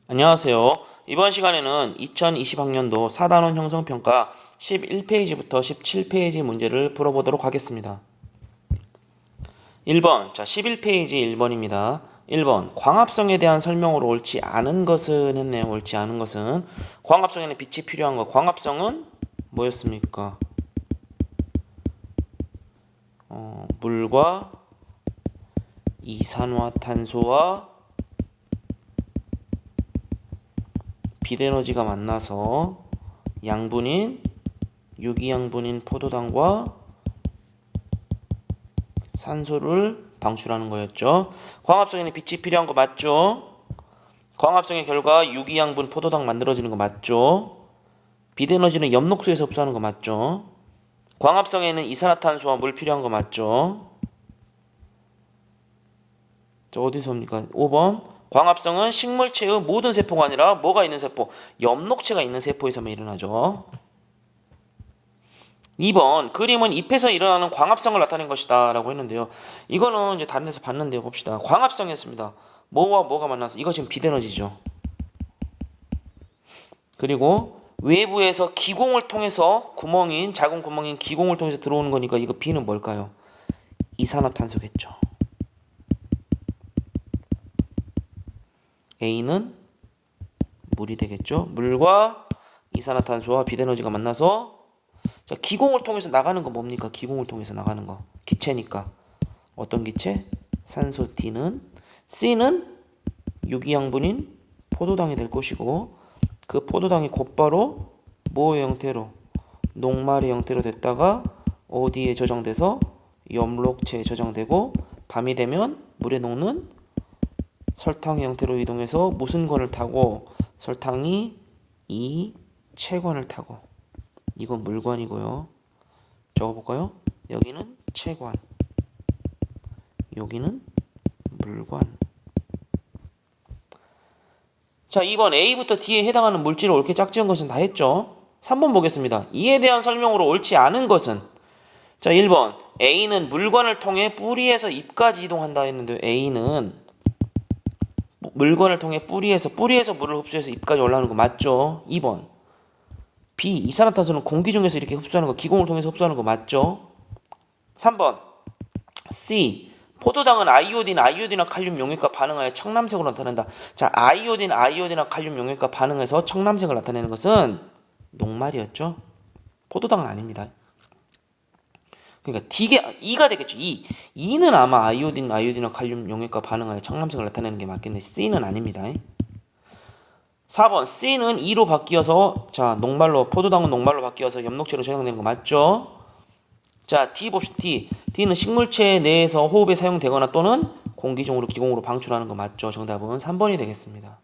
안녕하세요. 이번 시간에는 2020학년도 4단원 형성평가 11페이지부터 17페이지 문제를 풀어보도록 하겠습니다. 1번, 11페이지 1번입니다. 1번, 광합성에 대한 설명으로 옳지 않은 것은 했네요. 옳지 않은 것은. 광합성에는 빛이 필요한 것. 광합성은 뭐였습니까? 물과 이산화탄소와 빛에너지가 만나서 양분인 유기양분인 포도당과 산소를 방출하는 거였죠. 광합성에는 빛이 필요한 거 맞죠? 광합성의 결과 유기양분 포도당 만들어지는 거 맞죠? 빛에너지는 엽록소에서 흡수하는 거 맞죠? 광합성에는 이산화탄소와 물 필요한 거 맞죠? 저 어디서입니까? 5번. 광합성은 식물체의 모든 세포가 아니라 뭐가 있는 세포? 엽록체가 있는 세포에서만 일어나죠. 2번. 그림은 잎에서 일어나는 광합성을 나타낸 것이다 라고 했는데요. 이거는 이제 다른 데서 봤는데요. 봅시다. 광합성이었습니다. 뭐와 뭐가 만나서 이거 지금 빛에너지죠. 그리고 외부에서 기공을 통해서 작은 구멍인 기공을 통해서 들어오는 거니까 이거 B는 뭘까요? 이산화탄소겠죠. A는 물이 되겠죠. 물과 이산화탄소와 빛에너지가 만나서 기공을 통해서 나가는 거 뭡니까? 기공을 통해서 나가는 거. 기체니까. 어떤 기체? 산소 D는 C는 유기양분인 포도당이 될 것이고 그 포도당이 곧바로 뭐의 형태로? 녹말의 형태로 됐다가 어디에 저장돼서 엽록체에 저장되고 밤이 되면 물에 녹는 설탕의 형태로 이동해서 무슨 권을 타고 설탕이 이 체관을 타고 이건 물관이고요. 적어볼까요? 여기는 체관, 여기는 물관. 자, 2번 A부터 D에 해당하는 물질을 옳게 짝지은 것은 다 했죠. 3번 보겠습니다. 이에 대한 설명으로 옳지 않은 것은 자, 1번 A는 물관을 통해 뿌리에서 잎까지 이동한다 했는데 A는 물건을 통해 뿌리에서 물을 흡수해서 잎까지 올라오는 거 맞죠? 2번 B. 이산화탄소는 공기 중에서 이렇게 흡수하는 거 기공을 통해서 흡수하는 거 맞죠? 3번 C. 포도당은 아이오딘과 칼륨 용액과 반응하여 청남색으로 나타낸다. 자, 아이오딘과 칼륨 용액과 반응해서 청남색을 나타내는 것은 녹말이었죠? 포도당은 아닙니다. 그러니까 E가 되겠죠. E는 아마 아이오딘과 칼륨 용액과 반응하여 청남색을 나타내는 게 맞겠네. C는 아닙니다. 4번 C는 E로 바뀌어서 포도당은 녹말로 바뀌어서 엽록체로 저장되는 거 맞죠? 자, D 봅시다. D는 식물체 내에서 호흡에 사용되거나 또는 공기 중으로 기공으로 방출하는 거 맞죠? 정답은 3번이 되겠습니다.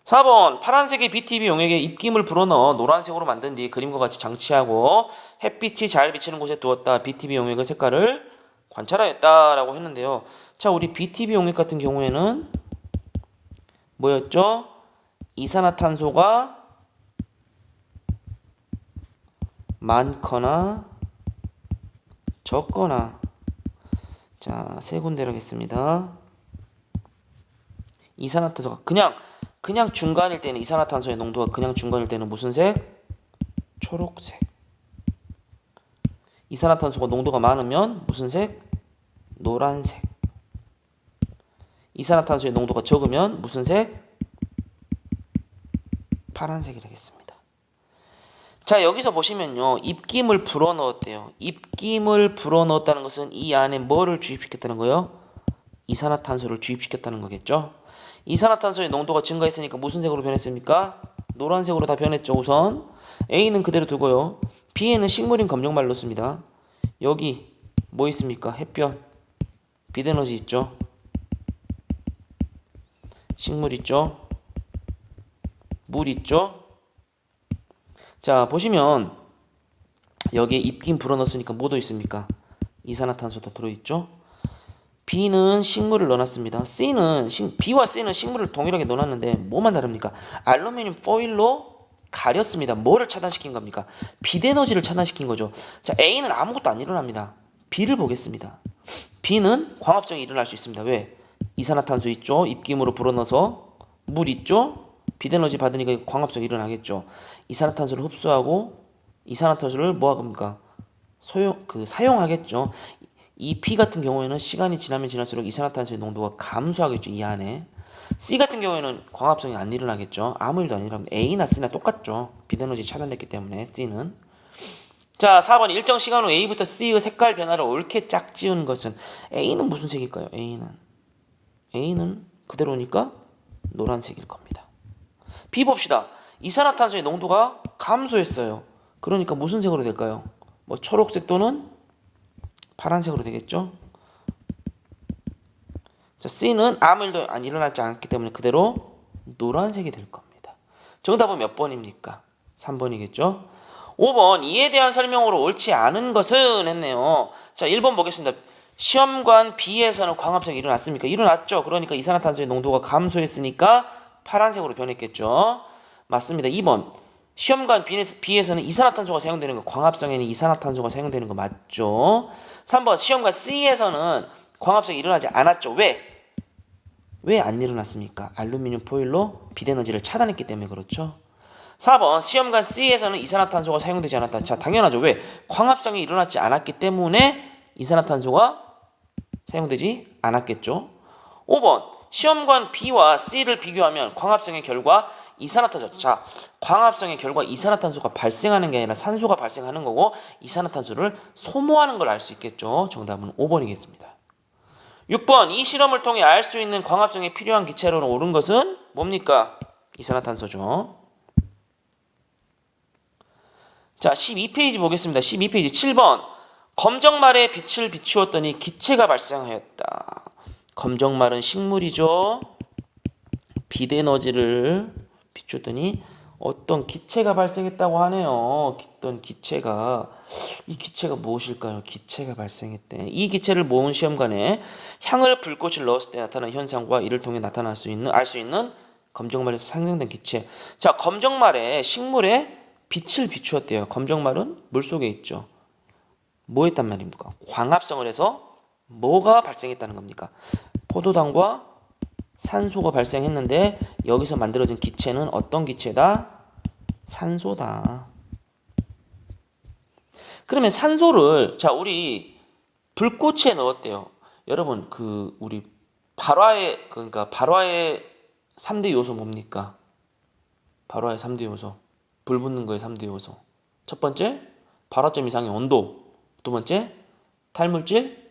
4번 파란색의 BTB 용액에 입김을 불어넣어 노란색으로 만든 뒤 그림과 같이 장치하고 햇빛이 잘 비치는 곳에 두었다. BTB 용액의 색깔을 관찰하였다라고 했는데요. 자, 우리 BTB 용액 같은 경우에는 뭐였죠? 이산화탄소가 많거나 적거나 자, 세 군데로 하겠습니다. 이산화탄소가 그냥 중간일 때는 이산화탄소의 농도가 그냥 중간일 때는 무슨 색? 초록색. 이산화탄소가 농도가 많으면 무슨 색? 노란색. 이산화탄소의 농도가 적으면 무슨 색? 파란색이라겠습니다. 자, 여기서 보시면요. 입김을 불어넣었대요. 입김을 불어넣었다는 것은 이 안에 뭐를 주입시켰다는 거예요? 이산화탄소를 주입시켰다는 거겠죠? 이산화탄소의 농도가 증가했으니까 무슨 색으로 변했습니까? 노란색으로 다 변했죠. 우선 A는 그대로 두고요. B에는 식물인 검정말 넣습니다. 여기 뭐 있습니까? 햇볕, 빛에너지 있죠. 식물 있죠. 물 있죠. 자, 보시면 여기에 입김 불어넣었으니까 뭐도 있습니까? 이산화탄소도 들어있죠. B는 식물을 넣어놨습니다. B와 C는 식물을 동일하게 넣어놨는데 뭐만 다릅니까? 알루미늄 포일로 가렸습니다. 뭐를 차단시킨 겁니까? 빛에너지를 차단시킨 거죠. 자, A는 아무것도 안 일어납니다. B를 보겠습니다. B는 광합성이 일어날 수 있습니다. 왜? 이산화탄소 있죠? 입김으로 불어넣어서 물 있죠? 비대에너지 받으니까 광합성이 일어나겠죠. 이산화탄소를 흡수하고 이산화탄소를 뭐합니까? 사용하겠죠. 이 P 같은 경우에는 시간이 지나면 지날수록 이산화탄소의 농도가 감소하겠죠. 이 안에. C 같은 경우에는 광합성이 안 일어나겠죠. 아무 일도 안 일어납니다. A나 C나 똑같죠. 비대에너지 차단됐기 때문에 C는. 자, 4번 일정 시간 후 A부터 C의 색깔 변화를 옳게 짝지은 것은 A는 무슨 색일까요? A는 그대로니까 노란색일 겁니다. B 봅시다. 이산화탄소의 농도가 감소했어요. 그러니까 무슨 색으로 될까요? 뭐 초록색 또는 파란색으로 되겠죠. 자, C는 아무 일도 안 일어나지 않기 때문에 그대로 노란색이 될 겁니다. 정답은 몇 번입니까? 3번이겠죠. 5번 이에 대한 설명으로 옳지 않은 것은 했네요. 자, 1번 보겠습니다. 시험관 B에서는 광합성이 일어났습니까? 일어났죠. 그러니까 이산화탄소의 농도가 감소했으니까 파란색으로 변했겠죠. 맞습니다. 2번 시험관 B에서는 이산화탄소가 사용되는 거, 광합성에는 이산화탄소가 사용되는 거 맞죠. 3번 시험관 C에서는 광합성이 일어나지 않았죠. 왜 안 일어났습니까? 알루미늄 포일로 비대에너지를 차단했기 때문에 그렇죠. 4번 시험관 C에서는 이산화탄소가 사용되지 않았다. 자, 당연하죠. 왜? 광합성이 일어나지 않았기 때문에 이산화탄소가 사용되지 않았겠죠. 5번 시험관 B와 C를 비교하면 광합성의 결과 이산화탄소. 자, 광합성의 결과 이산화탄소가 발생하는 게 아니라 산소가 발생하는 거고 이산화탄소를 소모하는 걸 알 수 있겠죠. 정답은 5번이겠습니다. 6번 이 실험을 통해 알 수 있는 광합성에 필요한 기체로는 옳은 것은 뭡니까? 이산화탄소죠. 자, 12페이지 보겠습니다. 12페이지 7번 검정말에 빛을 비추었더니 기체가 발생하였다. 검정말은 식물이죠. 비대에너지를 비추었더니 어떤 기체가 발생했다고 하네요. 어떤 기체가, 이 기체가 무엇일까요? 기체가 발생했대. 이 기체를 모은 시험관에 향을 불꽃을 넣었을 때 나타나는 현상과 이를 통해 나타날 수 있는, 알 수 있는 검정말에서 상징된 기체. 자, 검정말에 식물에 빛을 비추었대요. 검정말은 물속에 있죠. 뭐 했단 말입니까? 광합성을 해서 뭐가 발생했다는 겁니까? 포도당과 산소가 발생했는데 여기서 만들어진 기체는 어떤 기체다? 산소다. 그러면 산소를 자, 우리 불꽃에 넣었대요. 여러분, 우리 발화의 3대 요소 뭡니까? 발화의 3대 요소. 불 붙는 거의 3대 요소. 첫 번째, 발화점 이상의 온도. 두 번째, 탈물질.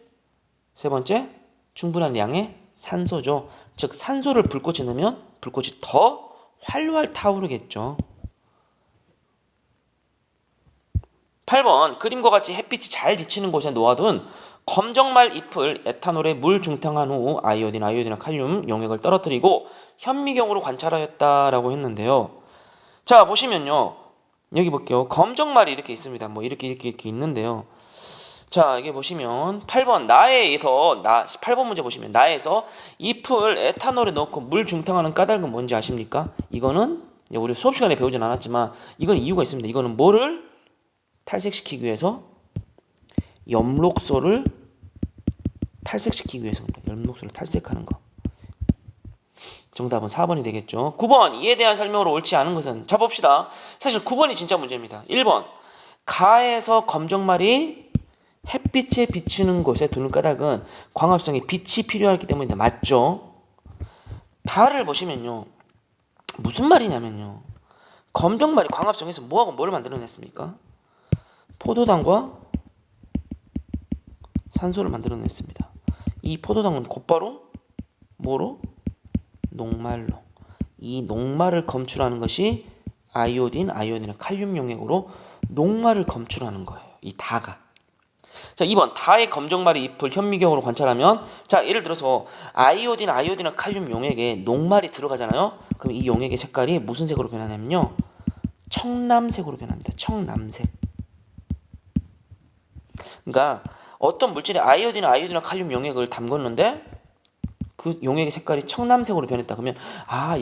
세 번째, 충분한 양의 산소죠. 즉 산소를 불꽃에 넣으면 불꽃이 더 활활 타오르겠죠. 8번 그림과 같이 햇빛이 잘 비치는 곳에 놓아둔 검정말 잎을 에탄올에 물 중탕한 후 아이오딘과 칼륨 용액을 떨어뜨리고 현미경으로 관찰하였다라고 했는데요. 자, 보시면요. 여기 볼게요. 검정말이 이렇게 있습니다. 뭐 이렇게 있는데요. 자, 이게 보시면 8번 8번 문제 보시면 나에서 잎을 에탄올에 넣고 물 중탕하는 까닭은 뭔지 아십니까? 이거는 우리 수업 시간에 배우진 않았지만 이건 이유가 있습니다. 이거는 뭐를 탈색시키기 위해서 엽록소를 탈색시키기 위해서입니다. 엽록소를 탈색하는 거. 정답은 4번이 되겠죠. 9번 이에 대한 설명으로 옳지 않은 것은 자 봅시다. 사실 9번이 진짜 문제입니다. 1번 가에서 검정말이 햇빛에 비치는 곳에 두는 까닭은 광합성에 빛이 필요하기 때문인데 맞죠? 다를 보시면요. 무슨 말이냐면요. 검정말이 광합성에서 뭐하고 뭐를 만들어냈습니까? 포도당과 산소를 만들어냈습니다. 이 포도당은 곧바로 뭐로? 녹말로. 이 녹말을 검출하는 것이 아이오딘과 칼륨 용액으로 녹말을 검출하는 거예요. 이 다가. 자, 2번 다의 검정말의 잎을 현미경으로 관찰하면 자, 예를 들어서 아이오딘과 칼륨 용액에 녹말이 들어가잖아요. 그럼 이 용액의 색깔이 무슨 색으로 변하냐면요. 청남색으로 변합니다. 청남색. 그러니까 어떤 물질에 아이오딘과 칼륨 용액을 담궜는데 그 용액의 색깔이 청남색으로 변했다. 그러면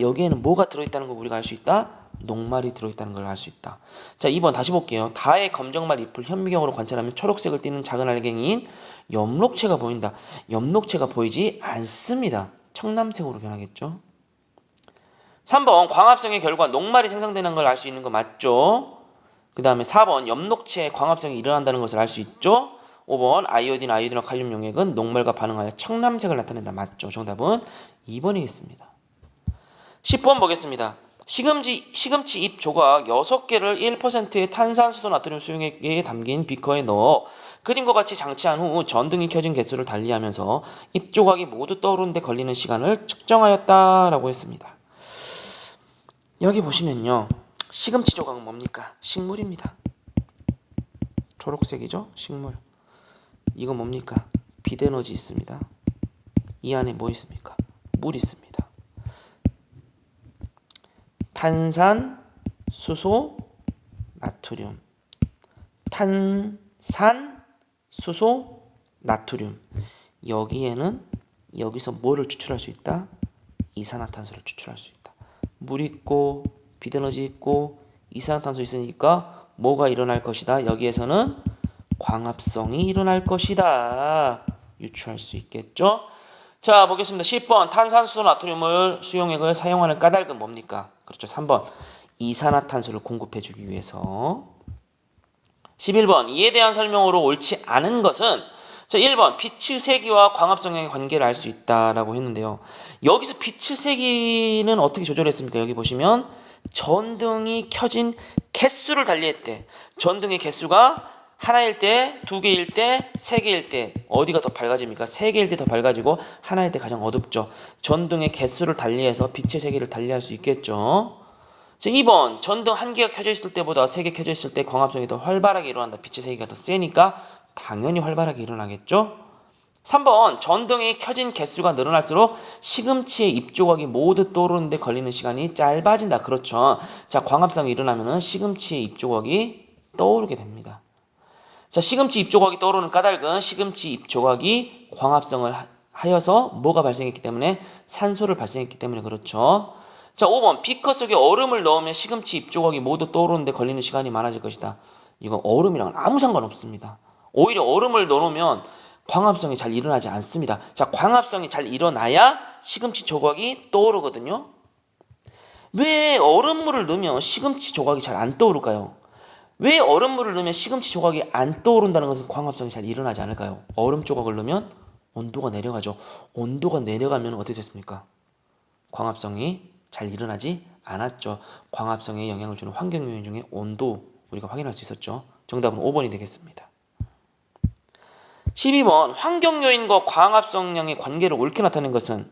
여기에는 뭐가 들어있다는 걸 우리가 알 수 있다? 녹말이 들어있다는 걸 알 수 있다. 자, 2번 다시 볼게요. 다의 검정말 잎을 현미경으로 관찰하면 초록색을 띠는 작은 알갱이인 엽록체가 보인다. 엽록체가 보이지 않습니다. 청남색으로 변하겠죠. 3번 광합성의 결과 녹말이 생성되는 걸 알 수 있는 거 맞죠? 그 다음에 4번 엽록체의 광합성이 일어난다는 것을 알 수 있죠? 5번 아이오딘과 칼륨 용액은 녹말과 반응하여 청남색을 나타낸다. 맞죠? 정답은 2번이겠습니다. 10번 보겠습니다. 시금치 잎 조각 6개를 1%의 탄산수소 나트륨 수용액에 담긴 비커에 넣어 그림과 같이 장치한 후 전등이 켜진 개수를 달리하면서 잎 조각이 모두 떠오르는 데 걸리는 시간을 측정하였다라고 했습니다. 여기 보시면요. 시금치 조각은 뭡니까? 식물입니다. 초록색이죠? 식물. 이거 뭡니까? 빛에너지 있습니다. 이 안에 뭐 있습니까? 물 있습니다. 탄산, 수소, 나트륨. 탄산, 수소, 나트륨. 여기서 뭐를 추출할 수 있다? 이산화탄소를 추출할 수 있다. 물 있고 빛에너지 있고 이산화탄소 있으니까 뭐가 일어날 것이다? 여기에서는 광합성이 일어날 것이다. 유추할 수 있겠죠? 자, 보겠습니다. 10번 탄산수소 나트륨을 수용액을 사용하는 까닭은 뭡니까? 그렇죠. 3번 이산화탄소를 공급해주기 위해서. 11번 이에 대한 설명으로 옳지 않은 것은 자, 1번 빛의 세기와 광합성의 관계를 알 수 있다라고 했는데요. 여기서 빛의 세기는 어떻게 조절했습니까? 여기 보시면 전등이 켜진 개수를 달리했대. 전등의 개수가 하나일 때, 2개일 때, 3개일 때 어디가 더 밝아집니까? 3개일 때 더 밝아지고 하나일 때 가장 어둡죠. 전등의 개수를 달리해서 빛의 세기를 달리할 수 있겠죠. 자, 2번 전등 1개가 켜져 있을 때보다 3개 켜져 있을 때 광합성이 더 활발하게 일어난다. 빛의 세기가 더 세니까 당연히 활발하게 일어나겠죠. 3번 전등이 켜진 개수가 늘어날수록 시금치의 잎조각이 모두 떠오르는 데 걸리는 시간이 짧아진다. 그렇죠. 자, 광합성이 일어나면은 시금치의 잎조각이 떠오르게 됩니다. 자, 시금치 잎조각이 떠오르는 까닭은 시금치 잎조각이 광합성을 하여서 뭐가 발생했기 때문에 산소를 발생했기 때문에 그렇죠. 자, 5번 비커 속에 얼음을 넣으면 시금치 잎조각이 모두 떠오르는 데 걸리는 시간이 많아질 것이다. 이건 얼음이랑은 아무 상관없습니다. 오히려 얼음을 넣어놓으면 광합성이 잘 일어나지 않습니다. 자, 광합성이 잘 일어나야 시금치 조각이 떠오르거든요. 왜 얼음물을 넣으면 시금치 조각이 잘 안 떠오를까요? 왜 얼음물을 넣으면 시금치 조각이 안 떠오른다는 것은 광합성이 잘 일어나지 않을까요? 얼음 조각을 넣으면 온도가 내려가죠. 온도가 내려가면 어떻게 됐습니까? 광합성이 잘 일어나지 않았죠. 광합성에 영향을 주는 환경 요인 중에 온도 우리가 확인할 수 있었죠. 정답은 5번이 되겠습니다. 12번 환경 요인과 광합성량의 관계를 옳게 나타낸 것은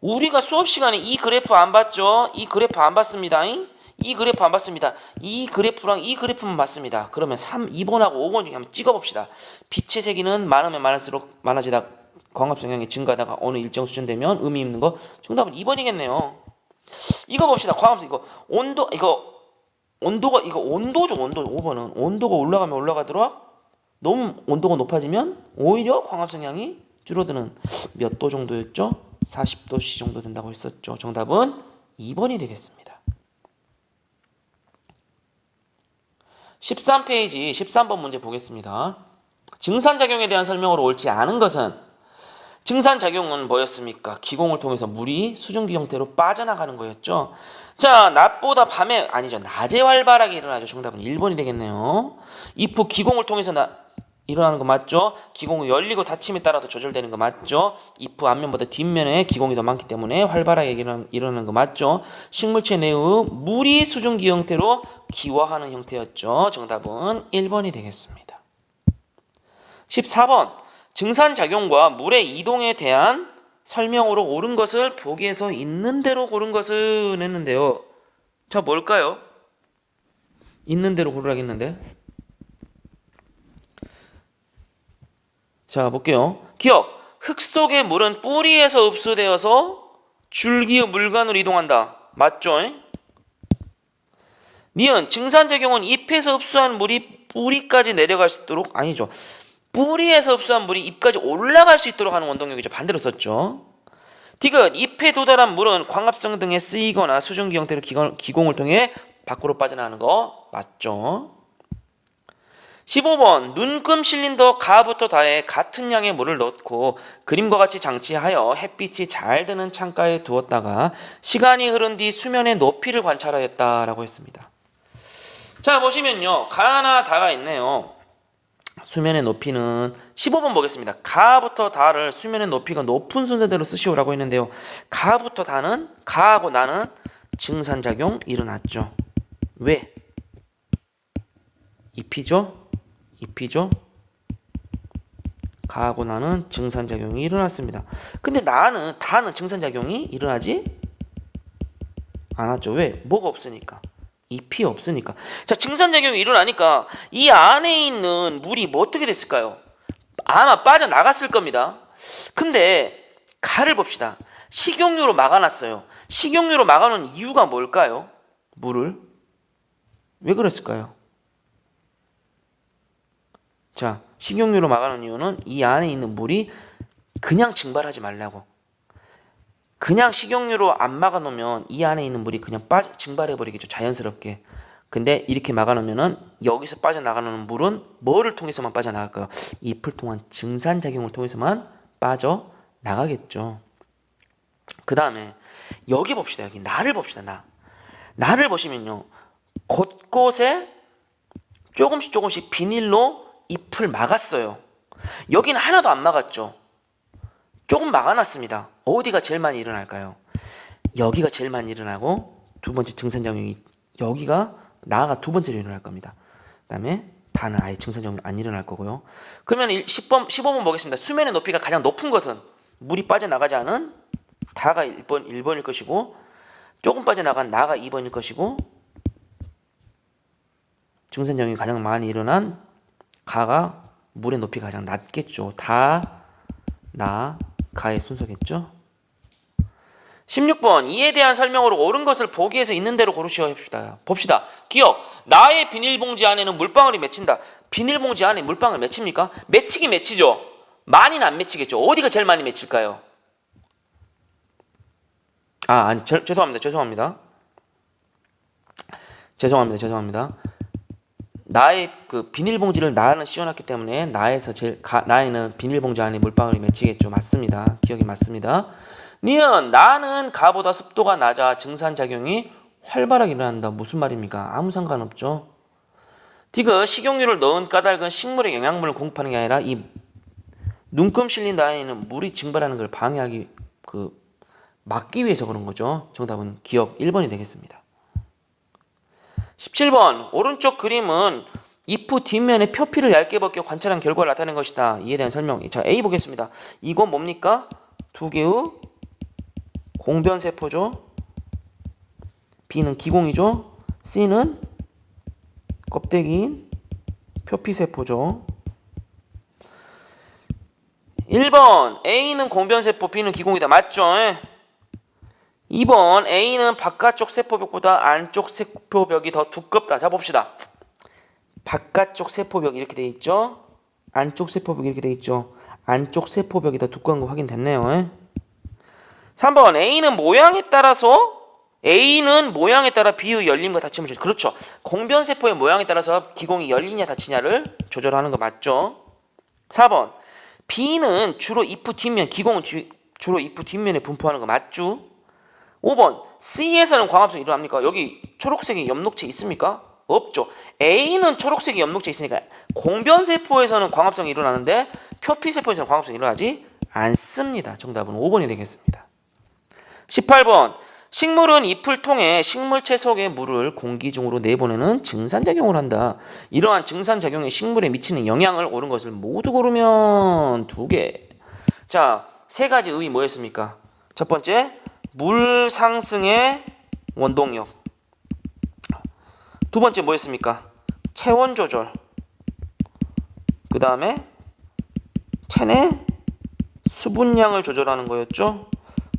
우리가 수업 시간에 이 그래프 안 봤죠? 이 그래프 안 봤습니다. 이 그래프 안 봤습니다. 이 그래프랑 이 그래프만 봤습니다. 그러면 2번하고 5번 중에 한번 찍어봅시다. 빛의 세기는 많으면 많을수록 많아지다 광합성량이 증가하다가 어느 일정 수준 되면 의미 있는 거. 정답은 2번이겠네요. 이거 봅시다. 광합성 이거 온도가 온도죠. 온도 5번은 온도가 올라가면 올라가도록 너무 온도가 높아지면 오히려 광합성량이 줄어드는 몇 도 정도였죠? 40도씨 정도 된다고 했었죠. 정답은 2번이 되겠습니다. 13페이지 13번 문제 보겠습니다. 증산작용에 대한 설명으로 옳지 않은 것은 증산작용은 뭐였습니까? 기공을 통해서 물이 수증기 형태로 빠져나가는 거였죠. 자, 낮보다 밤에 아니죠. 낮에 활발하게 일어나죠. 정답은 1번이 되겠네요. if 기공을 통해서 일어나는 거 맞죠? 기공이 열리고 닫힘에 따라서 조절되는 거 맞죠? if 앞면보다 뒷면에 기공이 더 많기 때문에 활발하게 일어나는 거 맞죠? 식물체 내의 물이 수증기 형태로 기화하는 형태였죠. 정답은 1번이 되겠습니다. 14번 증산작용과 물의 이동에 대한 설명으로 옳은 것을 보기에서 있는 대로 고른 것은 했는데요. 자, 뭘까요? 있는 대로 고르라고 했는데. 자, 볼게요. 기억. 흙 속의 물은 뿌리에서 흡수되어서 줄기의 물관으로 이동한다. 맞죠? 니은 증산작용은 잎에서 흡수한 물이 뿌리까지 내려갈 수 있도록 아니죠. 뿌리에서 흡수한 물이 잎까지 올라갈 수 있도록 하는 원동력이죠. 반대로 썼죠. 디귿 잎에 도달한 물은 광합성 등에 쓰이거나 수증기 형태로 기공을 통해 밖으로 빠져나가는 거 맞죠. 15번 눈금 실린더 가부터 다에 같은 양의 물을 넣고 그림과 같이 장치하여 햇빛이 잘 드는 창가에 두었다가 시간이 흐른 뒤 수면의 높이를 관찰하였다라고 했습니다. 자, 보시면요. 가나 다가 있네요. 수면의 높이는 15번 보겠습니다. 가부터 다를 수면의 높이가 높은 순서대로 쓰시오라고 했는데요. 가부터 다는 가하고 나는 증산작용 일어났죠. 왜? 잎이죠? 가하고 나는 증산작용이 일어났습니다. 근데 다는 증산작용이 일어나지 않았죠. 왜? 뭐가 없으니까. 잎이 없으니까. 자, 증산작용이 일어나니까 이 안에 있는 물이 뭐 어떻게 됐을까요? 아마 빠져나갔을 겁니다. 근데 가를 봅시다. 식용유로 막아놨어요. 식용유로 막아놓은 이유가 뭘까요? 물을. 왜 그랬을까요? 자, 식용유로 막아놓은 이유는 이 안에 있는 물이 그냥 증발하지 말라고. 그냥 식용유로 안 막아놓으면 이 안에 있는 물이 그냥 증발해버리겠죠. 자연스럽게. 근데 이렇게 막아놓으면은 여기서 빠져나가는 물은 뭐를 통해서만 빠져나갈까요? 잎을 통한 증산작용을 통해서만 빠져나가겠죠. 그 다음에 여기 봅시다. 여기 나를 봅시다. 나를 보시면요. 곳곳에 조금씩 비닐로 잎을 막았어요. 여기는 하나도 안 막았죠. 조금 막아놨습니다. 어디가 제일 많이 일어날까요? 여기가 제일 많이 일어나고 두 번째 증산작용이 여기가 나가 두 번째로 일어날 겁니다. 그 다음에 다는 아예 증산작용이 안 일어날 거고요. 그러면 15번 보겠습니다. 수면의 높이가 가장 높은 것은 물이 빠져나가지 않은 다가 1번일 것이고 조금 빠져나간 나가 2번일 것이고 증산작용이 가장 많이 일어난 가가 물의 높이가 가장 낮겠죠. 다, 나, 가의 순서겠죠. 16번 이에 대한 설명으로 옳은 것을 보기에서 있는 대로 고르시오 합시다. 봅시다. 기억. 나의 비닐봉지 안에는 물방울이 맺힌다. 비닐봉지 안에 물방울 맺힙니까? 맺히긴 맺히죠. 많이는 안 맺히겠죠. 어디가 제일 많이 맺힐까요? 죄송합니다. 나의 그 비닐봉지를 나는 씌워놨기 때문에 나에는 비닐봉지 안에 물방울이 맺히겠죠. 맞습니다. 기억이 맞습니다. 니은 나는 가보다 습도가 낮아 증산작용이 활발하게 일어난다. 무슨 말입니까? 아무 상관없죠. 디귿 식용유를 넣은 까닭은 식물에 영양분을 공급하는 게 아니라 이 눈금 실린 나에는 물이 증발하는 걸 막기 위해서 그런 거죠. 정답은 기억 1번이 되겠습니다. 17번 오른쪽 그림은 잎의 뒷면에 표피를 얇게 벗겨 관찰한 결과를 나타낸 것이다. 이에 대한 설명. 자, A 보겠습니다. 이건 뭡니까? 두 개의 공변세포죠. B는 기공이죠. C는 껍데기인 표피세포죠. 1번 A는 공변세포, B는 기공이다. 맞죠? 2번 A는 바깥쪽 세포벽보다 안쪽 세포벽이 더 두껍다. 자, 봅시다. 바깥쪽 세포벽 이렇게 돼 있죠. 안쪽 세포벽 이렇게 돼 있죠. 안쪽 세포벽이 더 두꺼운 거 확인됐네요. 3번 A는 모양에 따라 B의 열림과 닫힘을 조절. 그렇죠. 공변세포의 모양에 따라서 기공이 열리냐 닫히냐를 조절하는 거 맞죠. 4번 B는 주로 잎의 뒷면, 기공은 주로 잎의 뒷면에 분포하는 거 맞죠. 5번 C에서는 광합성이 일어납니까? 여기 초록색의 엽록체 있습니까? 없죠. A는 초록색의 엽록체 있으니까 공변세포에서는 광합성이 일어나는데 표피세포에서는 광합성이 일어나지 않습니다. 정답은 5번이 되겠습니다. 18번 식물은 잎을 통해 식물체 속의 물을 공기 중으로 내보내는 증산작용을 한다. 이러한 증산작용이 식물에 미치는 영향을 옳은 것을 모두 고르면 2개. 자, 3가지 의의 뭐였습니까? 첫 번째 물 상승의 원동력. 두 번째 뭐였습니까? 체온 조절. 그 다음에 체내 수분량을 조절하는 거였죠.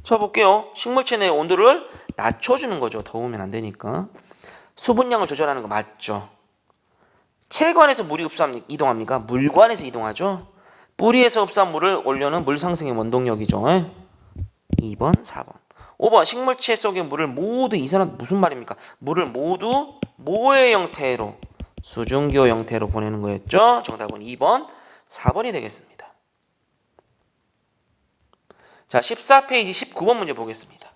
자, 볼게요. 식물체 내 온도를 낮춰주는 거죠. 더우면 안 되니까. 수분량을 조절하는 거 맞죠. 체관에서 물이 이동합니까? 물관에서 이동하죠. 뿌리에서 흡수한 물을 올려는 물 상승의 원동력이죠. 2번, 4번. 5번 식물체 속의 물을 모두 이산화 무슨 말입니까? 물을 모두 뭐의 형태로 수증기호 형태로 보내는 거였죠. 정답은 2번, 4번이 되겠습니다. 자, 14페이지 19번 문제 보겠습니다.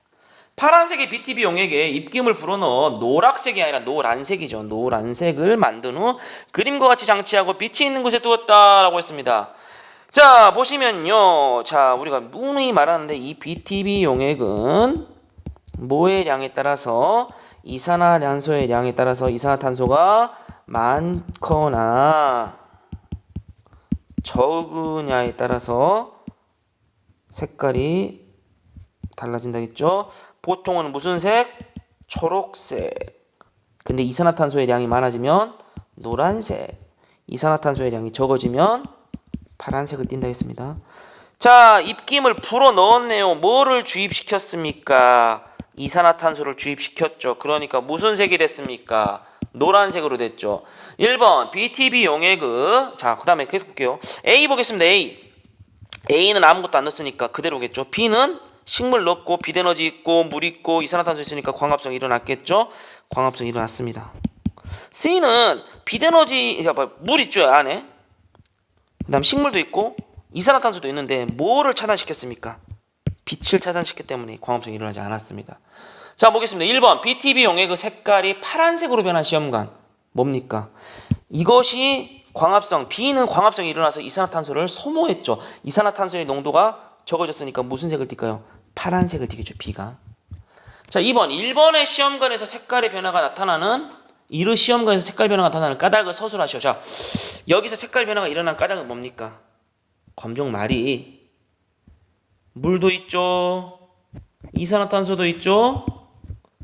파란색의 BTB 용액에 입김을 불어넣어 노란색이 아니라 노란색이죠. 노란색을 만든 후 그림과 같이 장치하고 빛이 있는 곳에 두었다라고 했습니다. 자, 보시면요. 자, 우리가 누누이 말하는데 이 BTB 용액은 뭐의 양에 따라서 이산화탄소의 양에 따라서 이산화탄소가 많거나 적으냐에 따라서 색깔이 달라진다겠죠. 보통은 무슨 색? 초록색. 근데 이산화탄소의 양이 많아지면 노란색. 이산화탄소의 양이 적어지면 파란색을 띈다 했습니다. 자, 입김을 불어 넣었네요. 뭐를 주입시켰습니까? 이산화탄소를 주입시켰죠. 그러니까 무슨 색이 됐습니까? 노란색으로 됐죠. 1번 BTB 용액. 자, 그 다음에 계속 볼게요. A 보겠습니다. A는 아무것도 안 넣었으니까 그대로겠죠. B는 식물 넣고 빛에너지 있고 물 있고 이산화탄소 있으니까 광합성이 일어났겠죠. 광합성이 일어났습니다. C는 빛에너지 물 있죠 안에. 그 다음 식물도 있고 이산화탄소도 있는데 뭐를 차단시켰습니까? 빛을 차단시켰기 때문에 광합성이 일어나지 않았습니다. 자, 보겠습니다. 1번 BTB 용액의 색깔이 파란색으로 변한 시험관 뭡니까? 이것이 광합성, B는 광합성이 일어나서 이산화탄소를 소모했죠. 이산화탄소의 농도가 적어졌으니까 무슨 색을 띌까요? 파란색을 띠겠죠. B가. 자, 2번 1번의 시험관에서 색깔의 변화가 나타나는 이르 시험관에서 색깔 변화가 나타나는 까닭을 서술하시오. 자, 여기서 색깔 변화가 일어난 까닭은 뭡니까? 검정말이 물도 있죠. 이산화탄소도 있죠.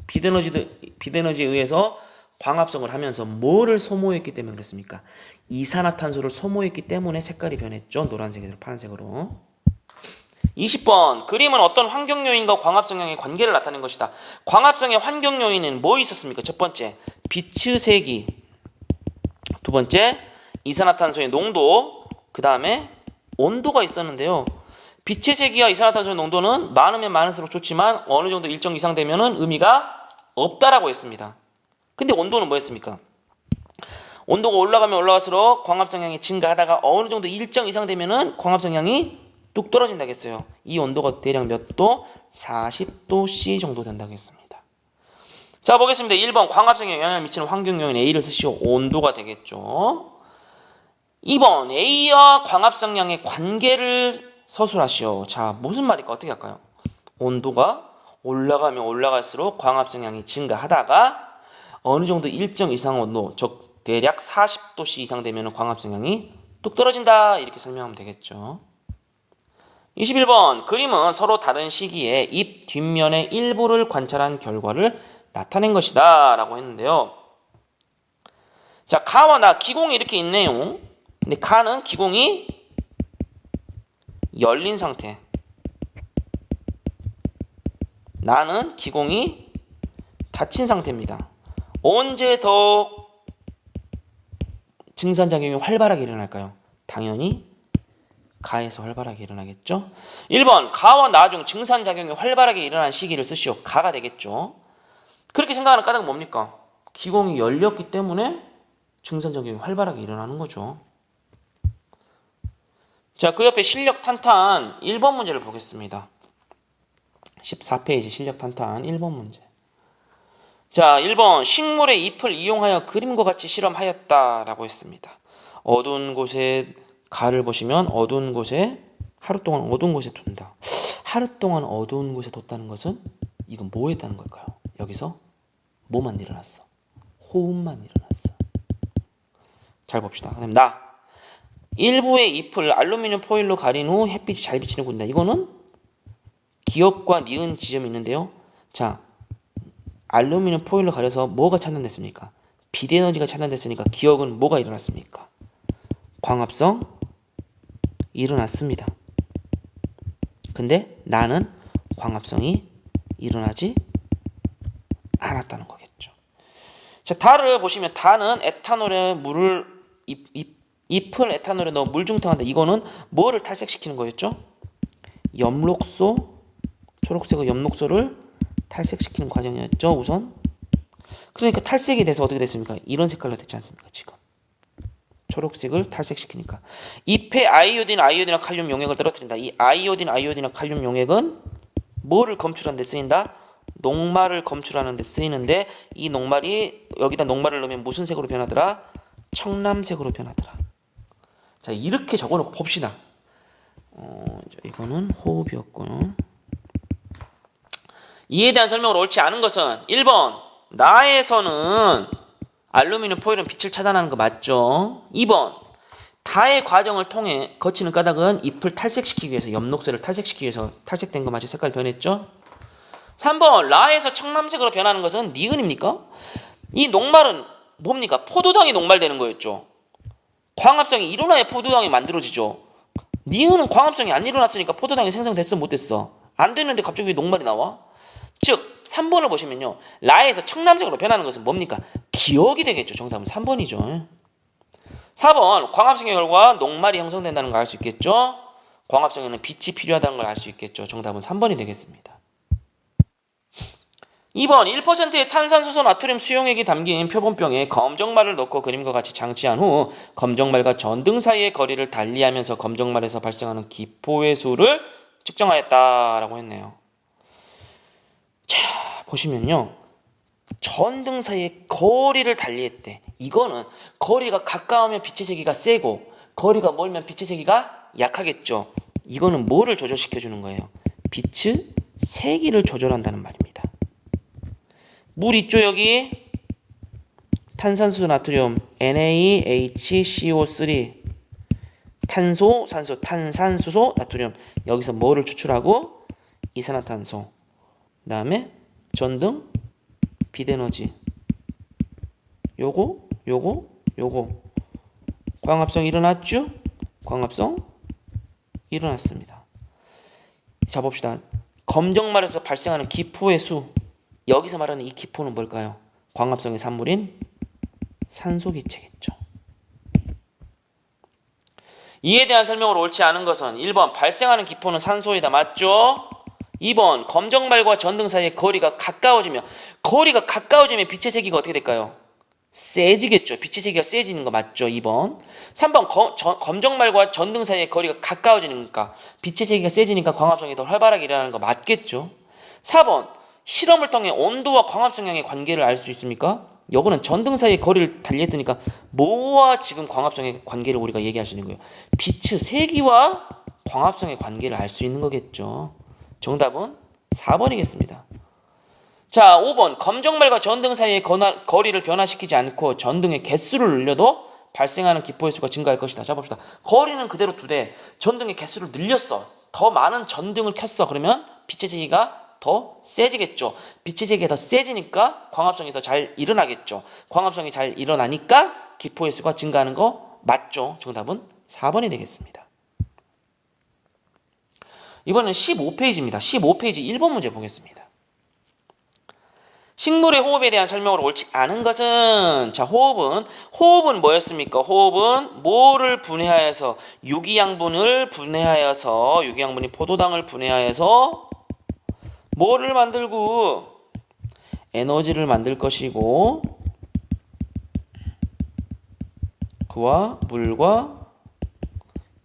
빛에너지에 의해서 광합성을 하면서 뭐를 소모했기 때문에 그랬습니까? 이산화탄소를 소모했기 때문에 색깔이 변했죠. 노란색에서 파란색으로. 20번 그림은 어떤 환경 요인과 광합성량의 관계를 나타낸 것이다. 광합성의 환경 요인은 뭐 있었습니까? 첫 번째 빛의 세기, 두 번째 이산화탄소의 농도, 그 다음에 온도가 있었는데요. 빛의 세기와 이산화탄소의 농도는 많으면 많을수록 좋지만 어느 정도 일정 이상 되면은 의미가 없다라고 했습니다. 근데 온도는 뭐였습니까? 온도가 올라가면 올라갈수록 광합성량이 증가하다가 어느 정도 일정 이상 되면은 광합성량이 뚝 떨어진다고 했어요. 이 온도가 대략 몇 도? 40도C 정도 된다고 했습니다. 자, 보겠습니다. 1번 광합성에 영향을 미치는 환경요인 A를 쓰시오. 온도가 되겠죠. 2번 A와 광합성량의 관계를 서술하시오. 자, 무슨 말일까? 어떻게 할까요? 온도가 올라가면 올라갈수록 광합성량이 증가하다가 어느 정도 일정 이상 온도, 즉 대략 40도씨 이상 되면 광합성량이 뚝 떨어진다. 이렇게 설명하면 되겠죠. 21번 그림은 서로 다른 시기에 잎 뒷면의 일부를 관찰한 결과를 나타낸 것이다 라고 했는데요. 자, 가와 나 기공이 이렇게 있네요. 근데 가는 기공이 열린 상태, 나는 기공이 닫힌 상태입니다. 언제 더 증산작용이 활발하게 일어날까요? 당연히 가에서 활발하게 일어나겠죠. 1번 가와 나 중 증산작용이 활발하게 일어난 시기를 쓰시오. 가가 되겠죠. 그렇게 생각하는 까닭은 뭡니까? 기공이 열렸기 때문에 증산작용이 활발하게 일어나는 거죠. 자, 그 옆에 실력 탄탄 1번 문제를 보겠습니다. 14페이지 실력 탄탄 1번 문제. 자, 1번 식물의 잎을 이용하여 그림과 같이 실험하였다라고 했습니다. 어두운 곳에 가를 보시면 어두운 곳에 하루 동안 어두운 곳에 둔다. 하루 동안 어두운 곳에 뒀다는 것은 이건 뭐 했다는 걸까요? 여기서 뭐만 일어났어? 호흡만 일어났어. 잘 봅시다. 그다음 나 일부의 잎을 알루미늄 포일로 가린 후 햇빛이 잘 비치는 곳이다. 이거는 기역과 니은 지점이 있는데요. 자, 알루미늄 포일로 가려서 뭐가 차단됐습니까? 빛에너지가 차단됐으니까 기역은 뭐가 일어났습니까? 광합성 일어났습니다. 근데 나는 광합성이 일어나지 않았다는 거겠죠. 자, 달을 보시면 달은 에탄올에 물을 잎을 에탄올에 넣어 물중탕한다. 이거는 뭐를 탈색시키는 거였죠? 엽록소, 초록색의 엽록소를 탈색시키는 과정이었죠. 우선 그러니까 탈색이 돼서 어떻게 됐습니까? 이런 색깔로 됐지 않습니까? 지금 초록색을 탈색시키니까. 잎에 아이오딘과 칼륨 용액을 떨어뜨린다. 이 아이오딘과 칼륨 용액은 뭐를 검출하는 데 쓰인다? 녹말을 검출하는 데 쓰이는데 이 녹말이 여기다 녹말을 넣으면 무슨 색으로 변하더라? 청남색으로 변하더라. 자, 이렇게 적어놓고 봅시다. 이거는 호흡이었고요. 이에 대한 설명으로 옳지 않은 것은 1번 나에서는 알루미늄 포일은 빛을 차단하는 거 맞죠? 2번 다의 과정을 통해 거치는 까닭은 잎을 탈색시키기 위해서 엽록쇠를 탈색시키기 위해서 탈색된 거 맞죠? 색깔 변했죠? 3번 라에서 청남색으로 변하는 것은 니은입니까? 이 녹말은 뭡니까? 포도당이 녹말되는 거였죠. 광합성이 일어나야 포도당이 만들어지죠. 니은은 광합성이 안 일어났으니까 포도당이 생성됐어 못됐어? 안 됐는데 갑자기 왜 녹말이 나와? 즉 3번을 보시면요. 라에서 청남색으로 변하는 것은 뭡니까? 기억이 되겠죠. 정답은 3번이죠. 4번 광합성의 결과 녹말이 형성된다는 걸 알 수 있겠죠. 광합성에는 빛이 필요하다는 걸 알 수 있겠죠. 정답은 3번이 되겠습니다. 2번 1%의 탄산수소 나트륨 수용액이 담긴 표본병에 검정말을 넣고 그림과 같이 장치한 후 검정말과 전등 사이의 거리를 달리하면서 검정말에서 발생하는 기포의 수를 측정하였다라고 했네요. 자, 보시면요. 전등 사이의 거리를 달리했대. 이거는 거리가 가까우면 빛의 세기가 세고 거리가 멀면 빛의 세기가 약하겠죠. 이거는 뭐를 조절시켜주는 거예요? 빛의 세기를 조절한다는 말입니다. 물 있죠 여기? 탄산수소 나트륨 NaHCO3 탄소, 산소, 탄산수소, 나트륨 여기서 뭐를 추출하고? 이산화탄소 그 다음에 전등, 빛에너지 요거 광합성 일어났죠? 광합성 일어났습니다. 자 봅시다. 검정말에서 발생하는 기포의 수 여기서 말하는 이 기포는 뭘까요? 광합성의 산물인 산소기체겠죠. 이에 대한 설명으로 옳지 않은 것은 1번 발생하는 기포는 산소이다. 맞죠? 2번 검정말과 전등 사이의 거리가 가까워지면 빛의 세기가 어떻게 될까요? 세지겠죠. 빛의 세기가 세지는 거 맞죠? 2번 3번 검정말과 전등 사이의 거리가 가까워지니까 빛의 세기가 세지니까 광합성이 더 활발하게 일어나는 거 맞겠죠? 4번 실험을 통해 온도와 광합성량의 관계를 알 수 있습니까? 요거는 전등 사이의 거리를 달리했으니까 뭐와 지금 광합성의 관계를 우리가 얘기할 수 있는 거예요? 빛의 세기와 광합성의 관계를 알 수 있는 거겠죠. 정답은 4번이겠습니다. 자, 5번 검정말과 전등 사이의 거리를 변화시키지 않고 전등의 개수를 늘려도 발생하는 기포의 수가 증가할 것이다. 자 봅시다. 거리는 그대로 두되 전등의 개수를 늘렸어. 더 많은 전등을 켰어. 그러면 빛의 세기가 더 세지겠죠. 빛의 세기가 더 세지니까 광합성이 더 잘 일어나겠죠. 광합성이 잘 일어나니까 기포의 수가 증가하는 거 맞죠. 정답은 4번이 되겠습니다. 이번엔 15페이지입니다. 15페이지 1번 문제 보겠습니다. 식물의 호흡에 대한 설명으로 옳지 않은 것은 자 호흡은 뭐였습니까? 호흡은 뭐를 분해하여서 유기양분을 분해하여서 유기양분이 포도당을 분해하여서 뭐를 만들고 에너지를 만들 것이고 그와 물과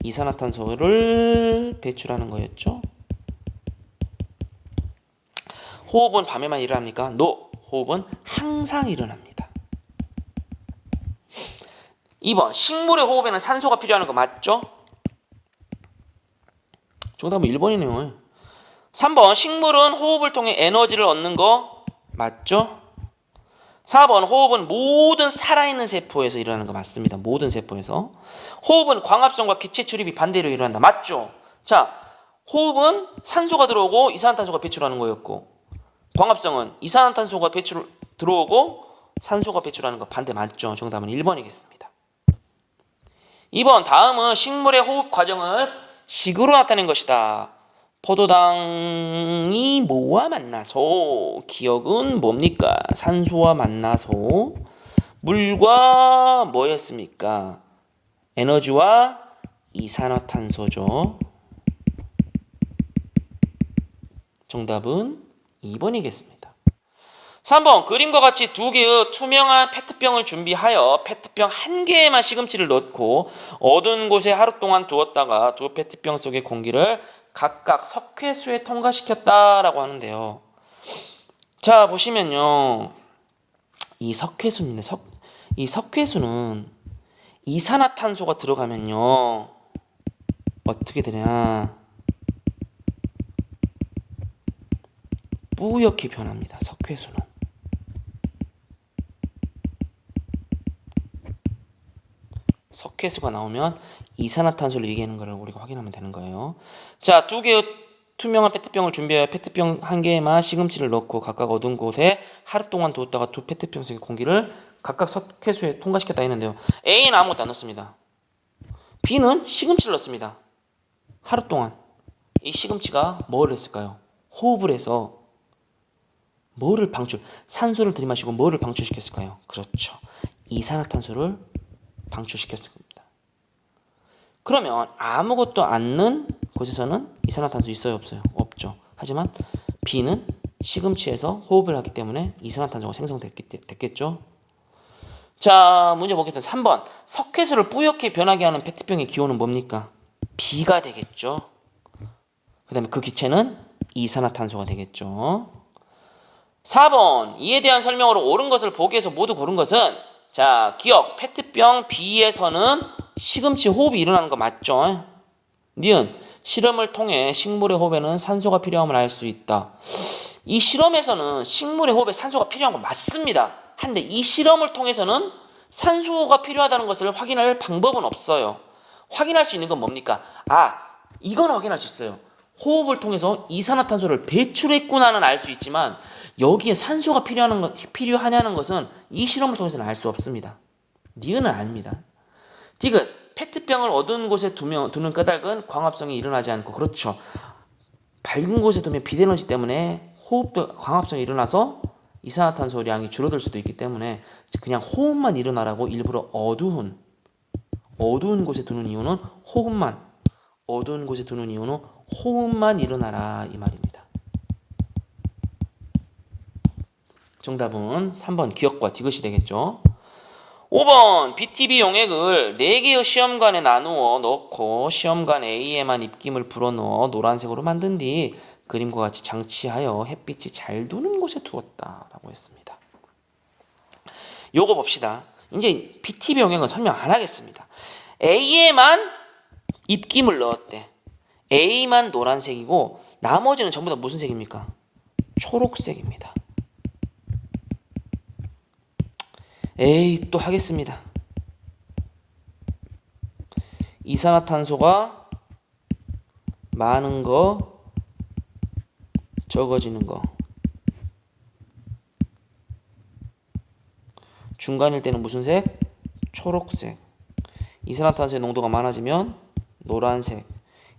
이산화탄소를 배출하는 거였죠. 호흡은 밤에만 일어납니까? No. 호흡은 항상 일어납니다. 2번 식물의 호흡에는 산소가 필요한 거 맞죠? 정답은 1번이네요. 3번 식물은 호흡을 통해 에너지를 얻는 거 맞죠? 4번 호흡은 모든 살아있는 세포에서 일어나는 거 맞습니다. 모든 세포에서. 호흡은 광합성과 기체 출입이 반대로 일어난다. 맞죠? 자, 호흡은 산소가 들어오고 이산화탄소가 배출하는 거였고 광합성은 이산화탄소가 들어오고 산소가 배출하는 거 반대 맞죠? 정답은 1번이겠습니다. 2번 다음은 식물의 호흡 과정을 식으로 나타낸 것이다. 포도당이 뭐와 만나서 기억은 뭡니까? 산소와 만나서 물과 뭐였습니까? 에너지와 이산화탄소죠. 정답은 2번이겠습니다. 3번 그림과 같이 두 개의 투명한 페트병을 준비하여 페트병 한 개에만 시금치를 넣고 어두운 곳에 하루 동안 두었다가 두 페트병 속의 공기를 각각 석회수에 통과시켰다라고 하는데요. 자, 보시면요. 이 석회수인데 이 석회수는 이산화탄소가 들어가면요. 어떻게 되냐? 뿌옇게 변합니다. 석회수는. 석회수가 나오면 이산화탄소를 얘기하는 것을 우리가 확인하면 되는 거예요. 자, 두 개의 투명한 페트병을 준비하여 페트병 한 개에만 시금치를 넣고 각각 어두운 곳에 하루 동안 두었다가 두 페트병 속의 공기를 각각 석회수에 통과시켰다 했는데요. A는 아무것도 안 넣습니다. B는 시금치를 넣습니다. 하루 동안. 이 시금치가 뭘 했을까요? 호흡을 해서 뭐를 산소를 들이마시고 뭐를 방출시켰을까요? 그렇죠. 이산화탄소를 방출시켰을 겁니다. 그러면 아무것도 안 넣은 곳에서는 이산화탄소 있어요? 없어요? 없죠. 하지만 B는 시금치에서 호흡을 하기 때문에 이산화탄소가 생성됐겠죠. 자, 문제 보겠습니다. 3번 석회수를 뿌옇게 변하게 하는 페트병의 기호는 뭡니까? B가 되겠죠. 그 다음에 그 기체는 이산화탄소가 되겠죠. 4번 이에 대한 설명으로 옳은 것을 보기 위해서 모두 고른 것은 자, 기억 페트병 B에서는 시금치 호흡이 일어나는 거 맞죠? 니은 실험을 통해 식물의 호흡에는 산소가 필요함을 알 수 있다. 이 실험에서는 식물의 호흡에 산소가 필요한 건 맞습니다. 한데 이 실험을 통해서는 산소가 필요하다는 것을 확인할 방법은 없어요. 확인할 수 있는 건 뭡니까? 이건 확인할 수 있어요. 호흡을 통해서 이산화탄소를 배출했구나는 알 수 있지만 여기에 산소가 필요하냐는 것은 이 실험을 통해서는 알 수 없습니다. 니은은 아닙니다. 디귿 페트병을 어두운 곳에 두는 까닭은 광합성이 일어나지 않고 그렇죠. 밝은 곳에 두면 비대에너지 때문에 호흡도 광합성이 일어나서 이산화탄소량이 줄어들 수도 있기 때문에 그냥 호흡만 일어나라고 일부러 어두운 곳에 두는 이유는 어두운 곳에 두는 이유는 호흡만 일어나라 이 말입니다. 정답은 3번 기억과 디귿이 되겠죠. 5번 BTB 용액을 4개의 시험관에 나누어 넣고 시험관 A에만 입김을 불어넣어 노란색으로 만든 뒤 그림과 같이 장치하여 햇빛이 잘 도는 곳에 두었다라고 했습니다. 요거 봅시다. 이제 BTB 용액은 설명 안 하겠습니다. A에만 입김을 넣었대. A만 노란색이고 나머지는 전부 다 무슨 색입니까? 초록색입니다. 또 하겠습니다. 이산화탄소가 많은 거, 적어지는 거. 중간일 때는 무슨 색? 초록색. 이산화탄소의 농도가 많아지면 노란색.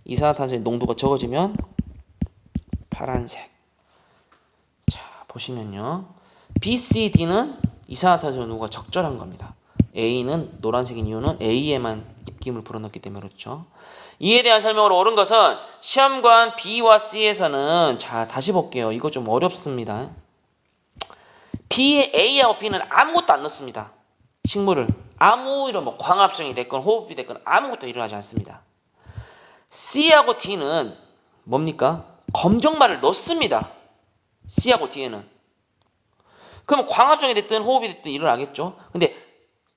이산화탄소의 농도가 적어지면 파란색. 자, 보시면요. B, C, D는 이산화탄소 농도가 적절한 겁니다. A는 노란색인 이유는 A에만 입김을 불어넣기 때문에 그렇죠. 이에 대한 설명으로 옳은 것은 시험관 B와 C에서는 자 다시 볼게요. 이거 좀 어렵습니다. A하고 B는 아무것도 안 넣습니다. 식물을 이런 광합성이 됐건 호흡이 됐건 아무것도 일어나지 않습니다. C하고 D는 뭡니까? 검정말을 넣습니다. C하고 D에는. 그럼 광합성이 됐든 호흡이 됐든 일어나겠죠. 근데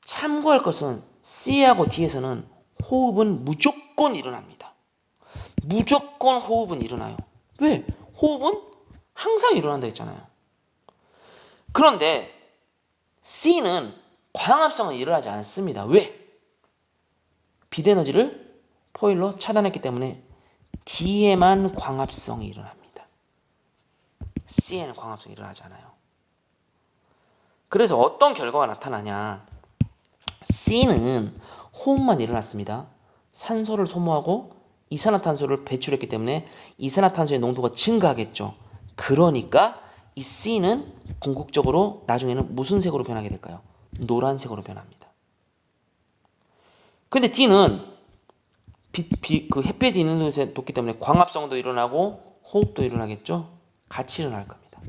참고할 것은 C하고 D에서는 호흡은 무조건 일어납니다. 무조건 호흡은 일어나요. 왜? 호흡은 항상 일어난다 했잖아요. 그런데 C는 광합성은 일어나지 않습니다. 왜? 비대에너지를 포일로 차단했기 때문에 D에만 광합성이 일어납니다. C에는 광합성이 일어나지 않아요. 그래서 어떤 결과가 나타나냐. C는 호흡만 일어났습니다. 산소를 소모하고 이산화탄소를 배출했기 때문에 이산화탄소의 농도가 증가하겠죠. 그러니까 이 C는 궁극적으로 나중에는 무슨 색으로 변하게 될까요? 노란색으로 변합니다. 근데 D는 그 햇빛이 있는 곳에 뒀기 때문에 광합성도 일어나고 호흡도 일어나겠죠. 같이 일어날 겁니다.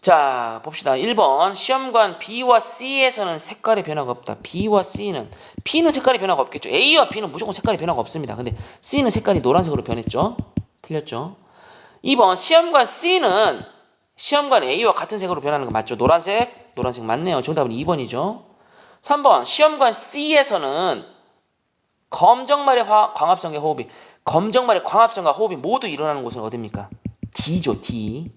자, 봅시다. 1번 시험관 B와 C에서는 색깔의 변화가 없다. B와 C는 B는 색깔이 변화가 없겠죠. A와 B는 무조건 색깔이 변화가 없습니다. 근데 C는 색깔이 노란색으로 변했죠. 틀렸죠. 2번 시험관 C는 시험관 A와 같은 색으로 변하는 거 맞죠? 노란색? 노란색 맞네요. 정답은 2번이죠. 3번 시험관 C에서는 검정말의 광합성과 호흡이 검정말의 광합성과 호흡이 모두 일어나는 곳은 어디입니까? D죠. D.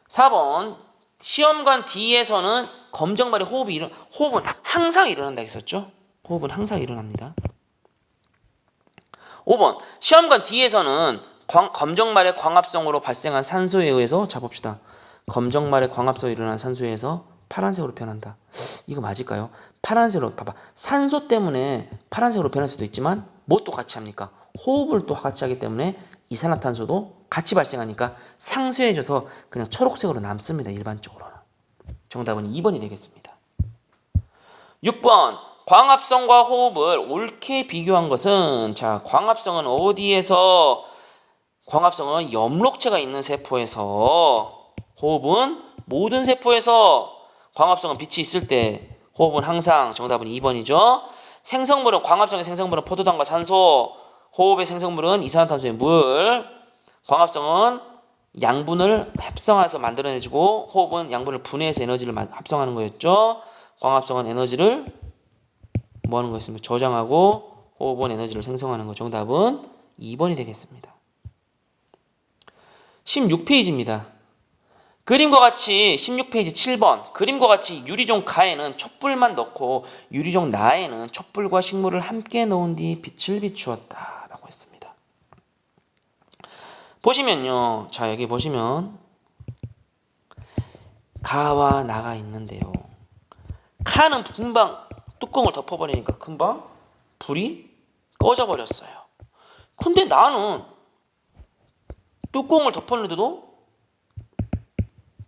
4번 시험관 D에서는 검정말의 호흡은 항상 일어난다 했었죠? 호흡은 항상 일어납니다. 5번 시험관 D에서는 검정말의 광합성으로 발생한 산소에 의해서 자 봅시다. 검정말의 광합성으로 일어난 산소에 의해서 파란색으로 변한다. 이거 맞을까요? 파란색으로 봐봐. 산소 때문에 파란색으로 변할 수도 있지만 뭐 또 같이 합니까? 호흡을 또 같이 하기 때문에 이산화탄소도 같이 발생하니까 상쇄해져서 그냥 초록색으로 남습니다. 일반적으로는. 정답은 2번이 되겠습니다. 6번 광합성과 호흡을 옳게 비교한 것은 자 광합성은 어디에서 광합성은 염록체가 있는 세포에서 호흡은 모든 세포에서 광합성은 빛이 있을 때 호흡은 항상 정답은 2번이죠. 생성물은 광합성의 생성물은 포도당과 산소 호흡의 생성물은 이산화탄소의 물 광합성은 양분을 합성해서 만들어내주고 호흡은 양분을 분해해서 에너지를 합성하는 거였죠. 광합성은 에너지를 뭐 하는 거였습니까? 저장하고 호흡은 에너지를 생성하는 거. 정답은 2번이 되겠습니다. 16페이지입니다. 그림과 같이 16페이지 7번 그림과 같이 유리종 가에는 촛불만 넣고 유리종 나에는 촛불과 식물을 함께 넣은 뒤 빛을 비추었다 라고 했습니다. 보시면요. 자 여기 보시면 가와 나가 있는데요. 가는 금방 뚜껑을 덮어버리니까 금방 불이 꺼져버렸어요. 근데 나는 뚜껑을 덮었는데도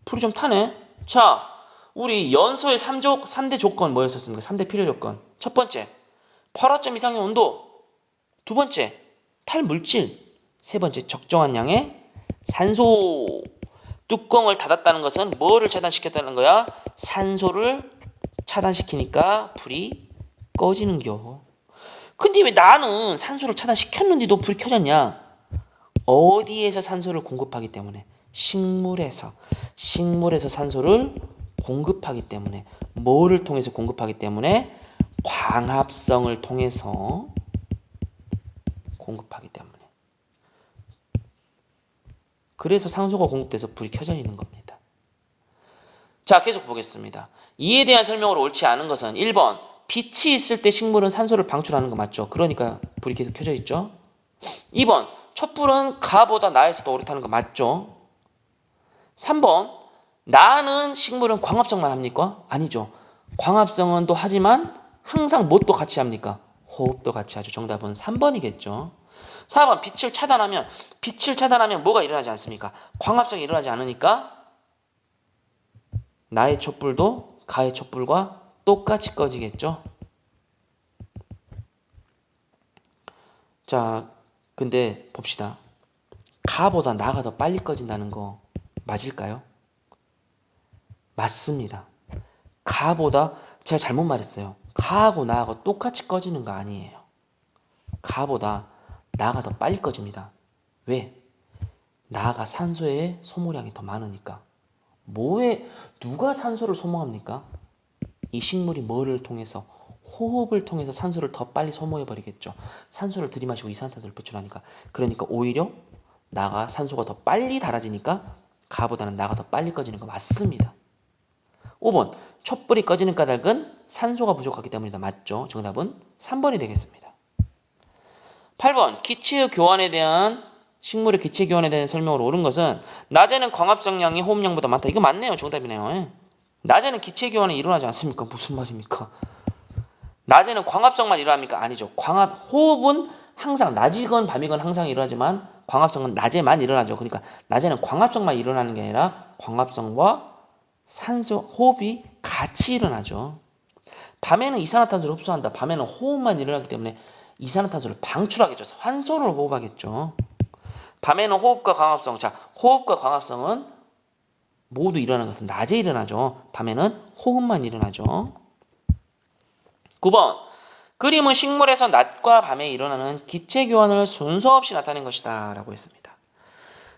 불이 좀 타네. 자, 우리 연소의 3대 조건 뭐였었습니까? 3대 필요 조건. 첫 번째, 8호점 이상의 온도. 두 번째, 탈물질. 세 번째, 적정한 양의 산소. 뚜껑을 닫았다는 것은 뭐를 차단시켰다는 거야? 산소를 차단시키니까 불이 꺼지는겨. 근데 왜 나는 산소를 차단시켰는데도 불이 켜졌냐? 어디에서 산소를 공급하기 때문에? 식물에서 산소를 공급하기 때문에 뭐를 통해서 공급하기 때문에 광합성을 통해서 공급하기 때문에 그래서 산소가 공급돼서 불이 켜져 있는 겁니다. 자 계속 보겠습니다. 이에 대한 설명으로 옳지 않은 것은 1번 빛이 있을 때 식물은 산소를 방출하는 거 맞죠? 그러니까 불이 계속 켜져 있죠. 2번 촛불은 가보다 나에서 더 오래 타는 거 맞죠? 3번 나는 식물은 광합성만 합니까? 아니죠. 광합성은 또 하지만 항상 뭣도 같이 합니까? 호흡도 같이 하죠. 정답은 3번이겠죠. 4번 빛을 차단하면 뭐가 일어나지 않습니까? 광합성이 일어나지 않으니까 나의 촛불도 가의 촛불과 똑같이 꺼지겠죠. 자 근데 봅시다. 가보다 나가 더 빨리 꺼진다는 거 맞을까요? 맞습니다. 가보다 제가 잘못 말했어요. 가하고 나하고 똑같이 꺼지는 거 아니에요. 가보다 나가 더 빨리 꺼집니다. 왜? 나가 산소의 소모량이 더 많으니까. 누가 산소를 소모합니까? 이 식물이 뭐를 통해서? 호흡을 통해서 산소를 더 빨리 소모해버리겠죠. 산소를 들이마시고 이산화탄소를 배출하니까. 그러니까 오히려 나가 산소가 더 빨리 닳아지니까 가보다는 나가 더 빨리 꺼지는 거 맞습니다. 5번 촛불이 꺼지는 까닭은 산소가 부족하기 때문이다. 맞죠? 정답은 3번이 되겠습니다. 8번 식물의 기체 교환에 대한 설명으로 옳은 것은 낮에는 광합성량이 호흡량보다 많다. 이거 맞네요. 정답이네요. 낮에는 기체 교환이 일어나지 않습니까? 무슨 말입니까? 낮에는 광합성만 일어납니까? 아니죠. 호흡은 항상 낮이건 밤이건 항상 일어나지만 광합성은 낮에만 일어나죠. 그러니까 낮에는 광합성만 일어나는 게 아니라 광합성과 산소, 호흡이 같이 일어나죠. 밤에는 이산화탄소를 흡수한다. 밤에는 호흡만 일어나기 때문에 이산화탄소를 방출하겠죠. 산소를 호흡하겠죠. 밤에는 호흡과 광합성. 자, 호흡과 광합성은 모두 일어나는 것은 낮에 일어나죠. 밤에는 호흡만 일어나죠. 9번. 그림은 식물에서 낮과 밤에 일어나는 기체 교환을 순서 없이 나타낸 것이다 라고 했습니다.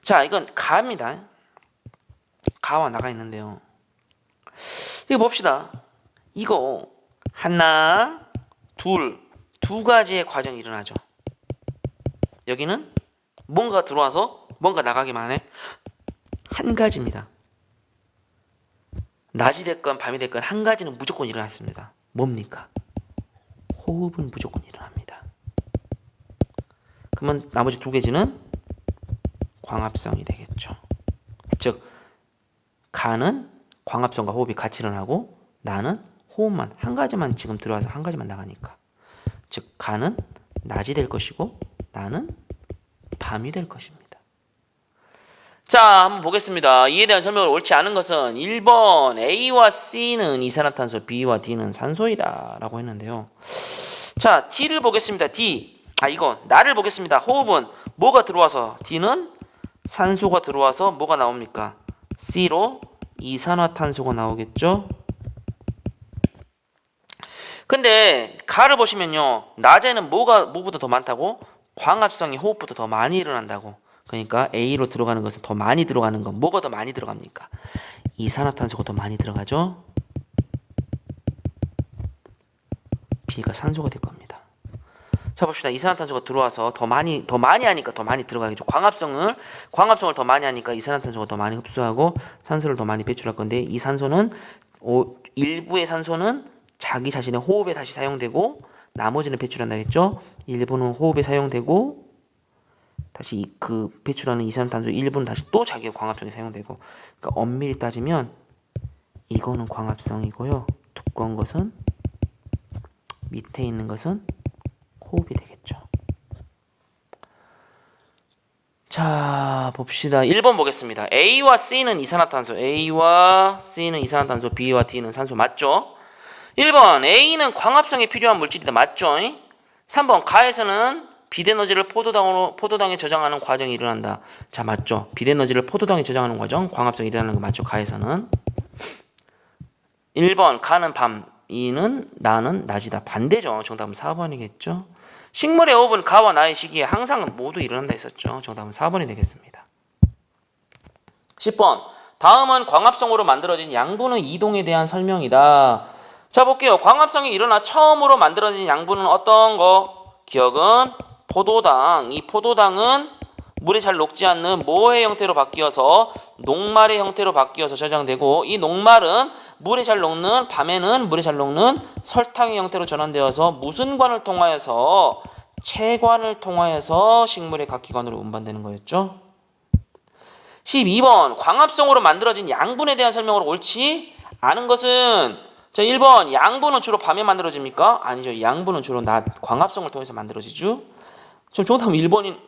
자, 이건 가입니다. 가와 나가 있는데요. 이거 봅시다. 이거 하나, 두 가지의 과정이 일어나죠. 여기는 뭔가 들어와서 뭔가 나가기만 해. 한 가지입니다. 낮이 됐건 밤이 됐건 한 가지는 무조건 일어났습니다. 뭡니까? 호흡은 무조건 일어납니다. 그러면 나머지 두 개지는 광합성이 되겠죠. 즉 가는 광합성과 호흡이 같이 일어나고 나는 호흡만 한 가지만 지금 들어와서 한 가지만 나가니까. 즉 가는 낮이 될 것이고 나는 밤이 될 것입니다. 자, 한번 보겠습니다. 이에 대한 설명을 옳지 않은 것은 1번 A와 C는 이산화탄소, B와 D는 산소이다 라고 했는데요. 자, D를 보겠습니다. D. 이거 나를 보겠습니다. 호흡은 뭐가 들어와서 D는 산소가 들어와서 뭐가 나옵니까? C로 이산화탄소가 나오겠죠? 근데 가를 보시면요. 낮에는 뭐보다 더 많다고? 광합성이 호흡보다 더 많이 일어난다고. 그러니까 A로 들어가는 것은 더 많이 들어가는 건 뭐가 더 많이 들어갑니까? 이산화탄소가 더 많이 들어가죠? B가 산소가 될 겁니다. 자, 봅시다. 이산화탄소가 들어와서 더 많이 하니까 더 많이 들어가겠죠. 광합성을 더 많이 하니까 이산화탄소가 더 많이 흡수하고 산소를 더 많이 배출할 건데 이 산소는 일부의 산소는 자기 자신의 호흡에 다시 사용되고 나머지는 배출한다 했죠. 일부는 호흡에 사용되고 다시 그 배출하는 이산화탄소 일부는 다시 또 자기의 광합성에 사용되고. 그러니까 엄밀히 따지면 이거는 광합성이고요. 두꺼운 것은 밑에 있는 것은 호흡이 되겠죠. 자, 봅시다. 1번 보겠습니다. A와 C는 이산화탄소, B와 D는 산소 맞죠? 1번 A는 광합성에 필요한 물질이다 맞죠? 3번 가에서는 비대너지를 포도당에 저장하는 과정이 일어난다. 자, 맞죠? 비대너지를 포도당에 저장하는 과정, 광합성이 일어나는 거 맞죠? 가에서는. 1번 가는 밤, 2는 나는 낮이다. 반대죠. 정답은 4번이겠죠? 식물의 호흡은 가와 나의 시기에 항상 모두 일어난다 했었죠. 정답은 4번이 되겠습니다. 10번. 다음은 광합성으로 만들어진 양분의 이동에 대한 설명이다. 자, 볼게요. 광합성이 일어나 처음으로 만들어진 양분은 어떤 거? 기억은 포도당. 이 포도당은 물에 잘 녹지 않는 뭐의 형태로 바뀌어서 녹말의 형태로 바뀌어서 저장되고 이 녹말은 밤에는 물에 잘 녹는 설탕의 형태로 전환되어서 무슨 관을 통하여서 체관을 통하여서 식물의 각 기관으로 운반되는 거였죠. 12번 광합성으로 만들어진 양분에 대한 설명으로 옳지 않은 것은 자 1번 양분은 주로 밤에 만들어집니까? 아니죠. 양분은 주로 낮 광합성을 통해서 만들어지죠. 지금 정답은 1번인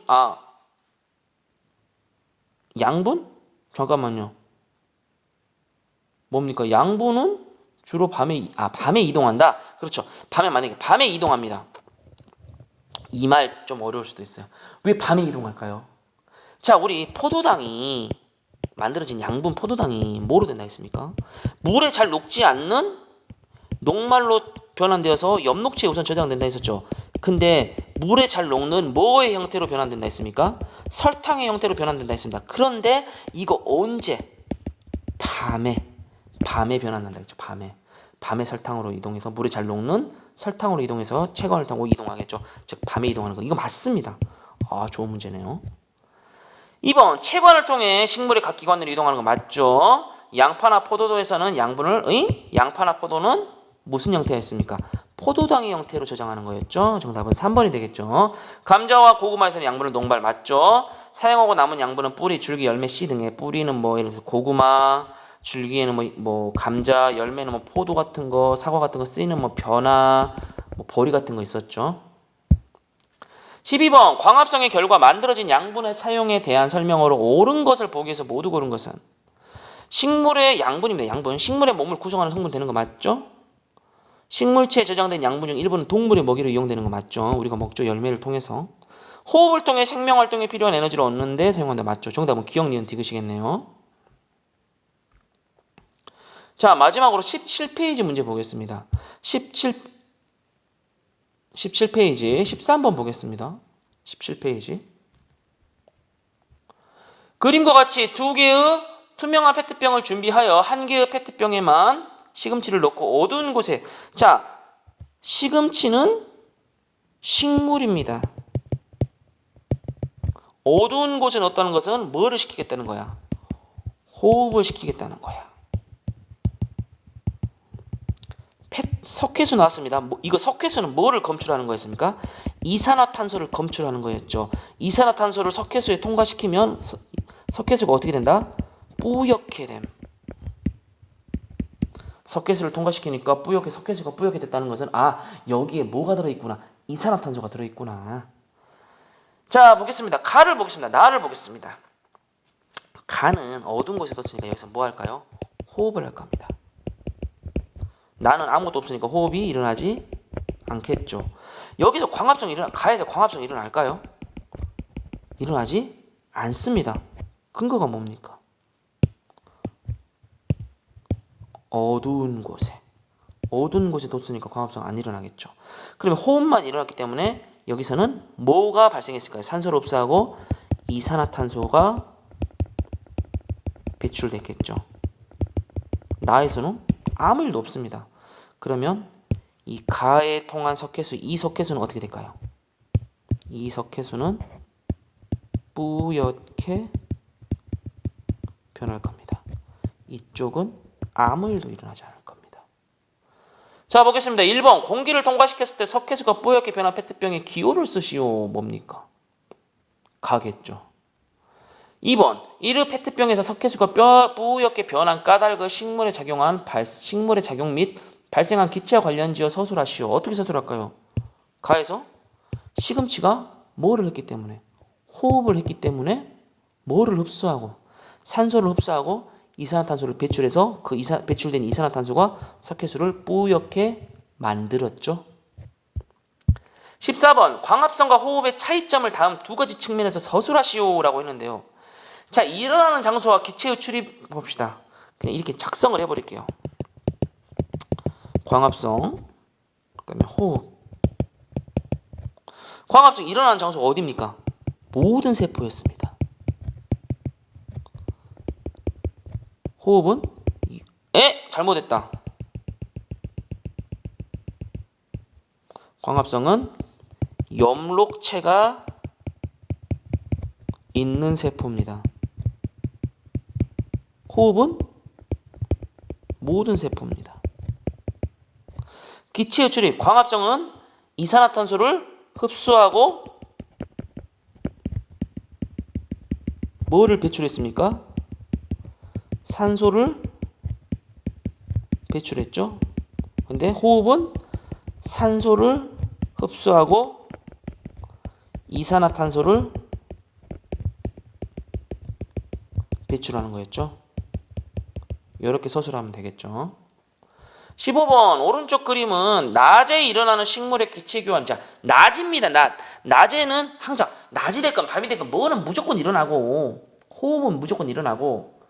양분? 잠깐만요. 뭡니까? 양분은 주로 밤에 이동한다. 그렇죠. 만약에 밤에 이동합니다. 이 말 좀 어려울 수도 있어요. 왜 밤에 이동할까요? 자, 우리 포도당이 만들어진 양분 포도당이 뭐로 된다 했습니까? 물에 잘 녹지 않는 녹말로 변환되어서 엽록체에 우선 저장된다 했었죠. 근데 물에 잘 녹는 뭐의 형태로 변환된다 했습니까? 설탕의 형태로 변환된다 했습니다. 그런데 이거 언제? 밤에 변환한다 했죠. 밤에 설탕으로 이동해서 물에 잘 녹는 설탕으로 이동해서 체관을 타고 이동하겠죠. 즉 밤에 이동하는 거. 이거 맞습니다. 좋은 문제네요. 2번 체관을 통해 식물의 각 기관으로 이동하는 거 맞죠? 양파나 포도에서는 양파나 포도는 무슨 형태였습니까? 포도당의 형태로 저장하는 거였죠. 정답은 3번이 되겠죠. 감자와 고구마에서는 양분은 녹말 맞죠? 사용하고 남은 양분은 뿌리, 줄기, 열매, 씨 등의 뿌리는 예를 들어서 고구마, 줄기에는 감자, 열매는 포도 같은 거, 사과 같은 거, 씨는 벼나, 보리 같은 거 있었죠. 12번 광합성의 결과 만들어진 양분의 사용에 대한 설명으로 옳은 것을 보기 위해서 모두 고른 것은 식물의 양분입니다. 양분. 식물의 몸을 구성하는 성분 되는 거 맞죠? 식물체에 저장된 양분 중 일부는 동물의 먹이로 이용되는 거 맞죠? 우리가 먹죠. 열매를 통해서. 호흡을 통해 생명활동에 필요한 에너지를 얻는 데 사용한다 맞죠? 정답은 기억, 니은, 디귿이겠네요. 자, 마지막으로 17페이지 문제 보겠습니다. 17페이지 13번 보겠습니다. 17페이지. 그림과 같이 두 개의 투명한 페트병을 준비하여 한 개의 페트병에만 시금치를 넣고 어두운 곳에, 자, 시금치는 식물입니다. 어두운 곳에 넣었다는 것은 뭐를 시키겠다는 거야? 호흡을 시키겠다는 거야. 석회수 나왔습니다. 이거 석회수는 뭐를 검출하는 거였습니까? 이산화탄소를 검출하는 거였죠. 이산화탄소를 석회수에 통과시키면 석회수가 어떻게 된다? 뿌옇게 됨. 석회수를 통과시키니까 석회수가 뿌옇게 됐다는 것은, 아, 여기에 뭐가 들어있구나. 이산화탄소가 들어있구나. 자, 보겠습니다. 가를 보겠습니다. 나를 보겠습니다. 가는 어두운 곳에 뒀으니까 여기서 뭐 할까요? 호흡을 할 겁니다. 나는 아무것도 없으니까 호흡이 일어나지 않겠죠. 여기서 가에서 광합성이 일어날까요? 일어나지 않습니다. 근거가 뭡니까? 어두운 곳에 뒀으니까 광합성 안 일어나겠죠. 그러면 호흡만 일어났기 때문에 여기서는 뭐가 발생했을까요? 산소를 흡수하고 이산화탄소가 배출됐겠죠. 나에서는 아무 일도 없습니다. 그러면 이 가에 통한 석회수, 이 석회수는 어떻게 될까요? 이 석회수는 뿌옇게 변할 겁니다. 이쪽은 아무 일도 일어나지 않을 겁니다. 자, 보겠습니다. 1번. 공기를 통과시켰을 때 석회수가 뿌옇게 변한 페트병에 기호를 쓰시오. 뭡니까? 가겠죠. 2번. 이르 페트병에서 석회수가 뿌옇게 변한 까닭을 식물에 작용 및 발생한 기체와 관련지어 서술하시오. 어떻게 서술할까요? 가에서 시금치가 뭐를 했기 때문에? 호흡을 했기 때문에 뭐를 흡수하고? 산소를 흡수하고 이산화탄소를 배출해서 그 배출된 이산화탄소가 석회수를 뿌옇게 만들었죠. 14번. 광합성과 호흡의 차이점을 다음 두 가지 측면에서 서술하시오라고 했는데요. 자, 일어나는 장소와 기체의 출입 봅시다. 그냥 이렇게 작성을 해버릴게요. 광합성, 그다음에 호흡. 광합성 일어나는 장소가 어디입니까? 모든 세포였습니다. 호흡은 잘못했다. 광합성은 염록체가 있는 세포입니다. 호흡은 모든 세포입니다. 기체의 출입, 광합성은 이산화탄소를 흡수하고 뭐를 배출했습니까? 산소를 배출했죠. 근데 호흡은 산소를 흡수하고 이산화탄소를 배출하는 거였죠. 이렇게 서술하면 되겠죠. 15번 오른쪽 그림은 낮에 일어나는 식물의 기체 교환. 자, 낮입니다. 낮에는 항상 낮이 됐건 밤이 됐건 뭐는 무조건 일어나고 호흡은 무조건 일어나고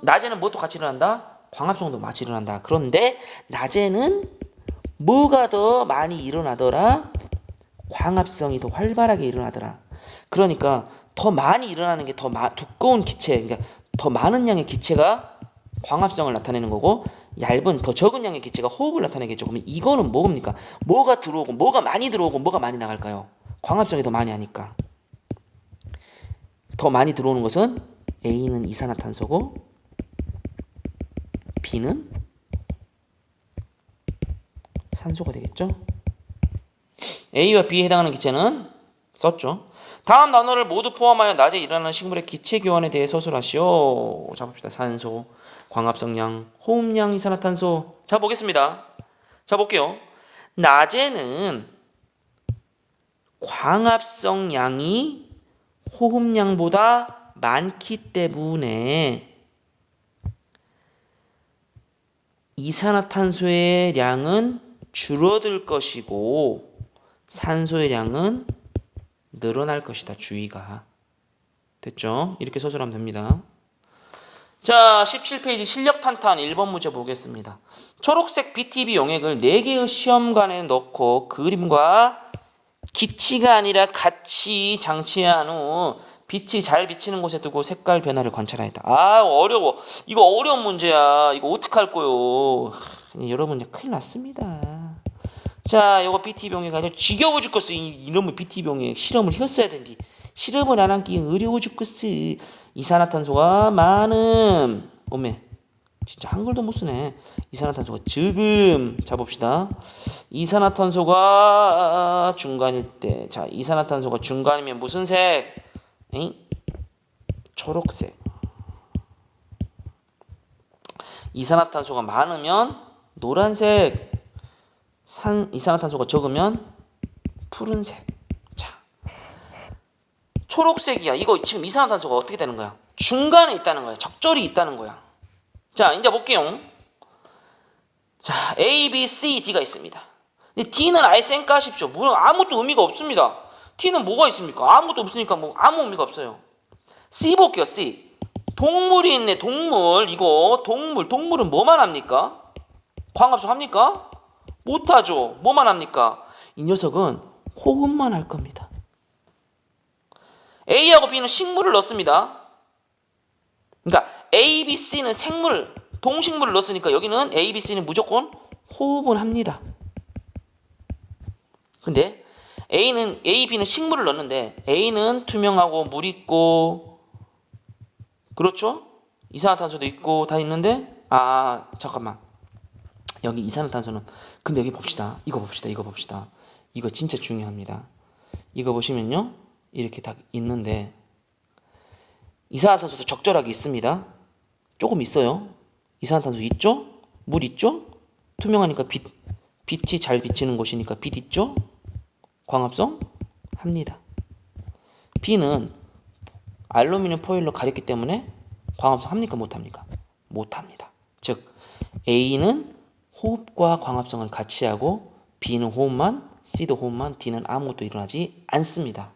낮에는 뭐도 같이 일어난다? 광합성도 같이 일어난다. 그런데 낮에는 뭐가 더 많이 일어나더라? 광합성이 더 활발하게 일어나더라. 그러니까 더 많이 일어나는 게 더 두꺼운 기체, 그러니까 더 많은 양의 기체가 광합성을 나타내는 거고 얇은 더 적은 양의 기체가 호흡을 나타내겠죠. 그러면 이거는 뭡니까? 뭐가 들어오고 뭐가 많이 들어오고 뭐가 많이 나갈까요? 광합성이 더 많이 하니까. 더 많이 들어오는 것은 A는 이산화탄소고 B는 산소가 되겠죠. A와 B에 해당하는 기체는 썼죠. 다음 단어를 모두 포함하여 낮에 일어나는 식물의 기체 교환에 대해 서술하시오. 자, 봅시다. 산소, 광합성량, 호흡량, 이산화탄소. 자, 보겠습니다. 자, 볼게요. 낮에는 광합성량이 호흡량보다 많기 때문에 이산화탄소의 양은 줄어들 것이고 산소의 양은 늘어날 것이다. 주의가. 됐죠? 이렇게 서술하면 됩니다. 자, 17페이지 실력탄탄 1번 문제 보겠습니다. 초록색 BTB 용액을 4개의 시험관에 넣고 그림과 기치가 아니라 같이 장치한 후 빛이 잘 비치는 곳에 두고 색깔 변화를 관찰하였다. 아, 어려워. 이거 어려운 문제야. 이거 어떡할 거요. 여러분 이제 큰일 났습니다. 자, 이거 BTB 용액 아주 지겨워 죽겠어. 이놈의 BTB 용액 실험을 했어야 된디. 실험을 안 한 게 어려워 죽겠어. 이산화탄소가 많음. 어메, 진짜 한글도 못 쓰네. 이산화탄소가 적음. 자, 봅시다. 이산화탄소가 중간일 때, 자, 이산화탄소가 중간이면 무슨 색? 응? 초록색. 이산화탄소가 많으면 노란색. 이산화탄소가 적으면 푸른색. 자, 초록색이야. 이거 지금 이산화탄소가 어떻게 되는 거야? 중간에 있다는 거야. 적절히 있다는 거야. 자, 이제 볼게요. 자, A, B, C, D가 있습니다. 근데 D는 아예 쌩까십시오. 물론 아무것도 의미가 없습니다. T는 뭐가 있습니까? 아무것도 없으니까 뭐 아무 의미가 없어요. C 볼게요. C. 동물이 있네. 동물. 이거 동물은 뭐만 합니까? 광합성 합니까? 못하죠. 뭐만 합니까? 이 녀석은 호흡만 할 겁니다. A하고 B는 식물을 넣습니다. 그러니까 A, B, C는 생물, 동식물을 넣었으니까 여기는 A, B, C는 무조건 호흡은 합니다. 근데 A, B는 식물을 넣었는데 A는 투명하고 물 있고 그렇죠? 이산화탄소도 있고 다 있는데 잠깐만. 여기 이산화탄소는 근데 여기 봅시다. 이거 봅시다. 이거 진짜 중요합니다. 이거 보시면요. 이렇게 다 있는데 이산화탄소도 적절하게 있습니다. 조금 있어요. 이산화탄소 있죠? 물 있죠? 투명하니까 빛이 잘 비치는 곳이니까 빛 있죠? 광합성 합니다. B는 알루미늄 포일로 가렸기 때문에 광합성 합니까? 못합니까? 못합니다. 즉 A는 호흡과 광합성을 같이 하고 B는 호흡만, C도 호흡만, D는 아무것도 일어나지 않습니다.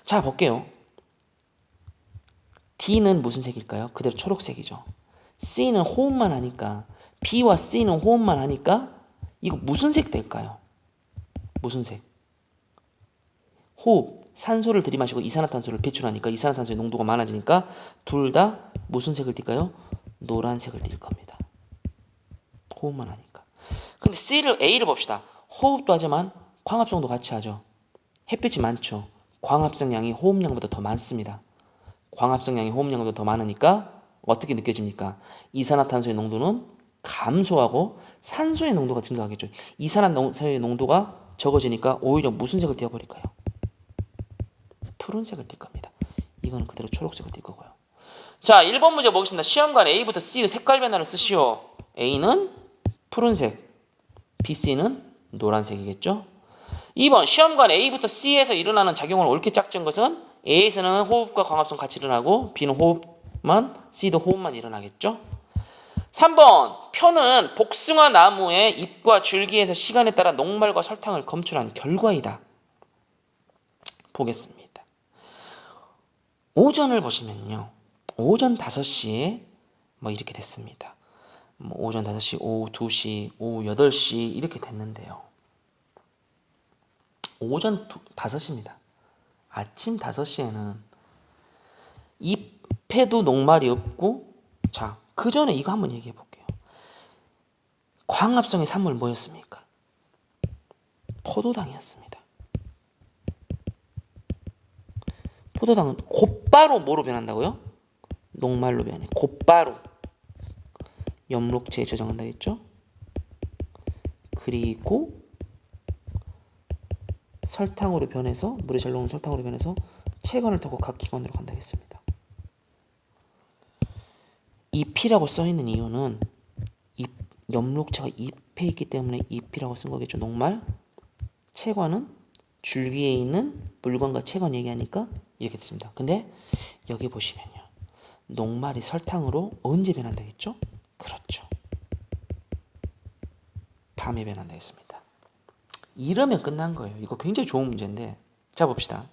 자, 볼게요. D는 무슨 색일까요? 그대로 초록색이죠. C는 호흡만 하니까 B와 C는 호흡만 하니까 이거 무슨 색 될까요? 무슨 색? 호흡, 산소를 들이마시고 이산화탄소를 배출하니까 이산화탄소의 농도가 많아지니까 둘 다 무슨 색을 띨까요? 노란색을 띨 겁니다. 호흡만 하니까. 근데 A를 봅시다. 호흡도 하지만 광합성도 같이 하죠. 햇빛이 많죠. 광합성량이 호흡량보다 더 많습니다. 광합성량이 호흡량보다 더 많으니까 어떻게 느껴집니까? 이산화탄소의 농도는 감소하고 산소의 농도가 증가하겠죠. 이산화탄소의 농도가 적어지니까 오히려 무슨 색을 띄어버릴까요? 푸른색을 띨 겁니다. 이거는 그대로 초록색을 띨 거고요. 자, 1번 문제 보겠습니다. 시험관 A부터 C의 색깔 변화를 쓰시오. A는 푸른색, B, C는 노란색이겠죠. 2번 시험관 A부터 C에서 일어나는 작용을 옳게 짝지은 것은 A에서는 호흡과 광합성 같이 일어나고 B는 호흡만, C도 호흡만 일어나겠죠. 3번 표는 복숭아 나무의 잎과 줄기에서 시간에 따라 녹말과 설탕을 검출한 결과이다. 보겠습니다. 오전을 보시면요. 오전 5시에 뭐 이렇게 됐습니다. 오전 5시, 오후 2시, 오후 8시 이렇게 됐는데요. 오전 5시입니다. 아침 5시에는 잎에도 녹말이 없고 자, 그 전에 이거 한번 얘기해 볼게요. 광합성의 산물 뭐였습니까? 포도당이었습니다. 포도당은 곧바로 뭐로 변한다고요? 녹말로 변해. 곧바로 엽록체에 저장한다 했죠? 그리고 설탕으로 변해서 물에 잘 녹는 설탕으로 변해서 체관을 타고 각 기관으로 간다 했습니다. 잎이라고 써있는 이유는 엽록체가 잎에 있기 때문에 잎이라고 쓴 거겠죠. 녹말. 체관은 줄기에 있는 물건과 체관 얘기하니까 이렇게 됐습니다. 근데 여기 보시면요. 녹말이 설탕으로 언제 변한다 했죠? 그렇죠. 밤에 변한다 했습니다. 이러면 끝난 거예요. 이거 굉장히 좋은 문제인데 자 봅시다.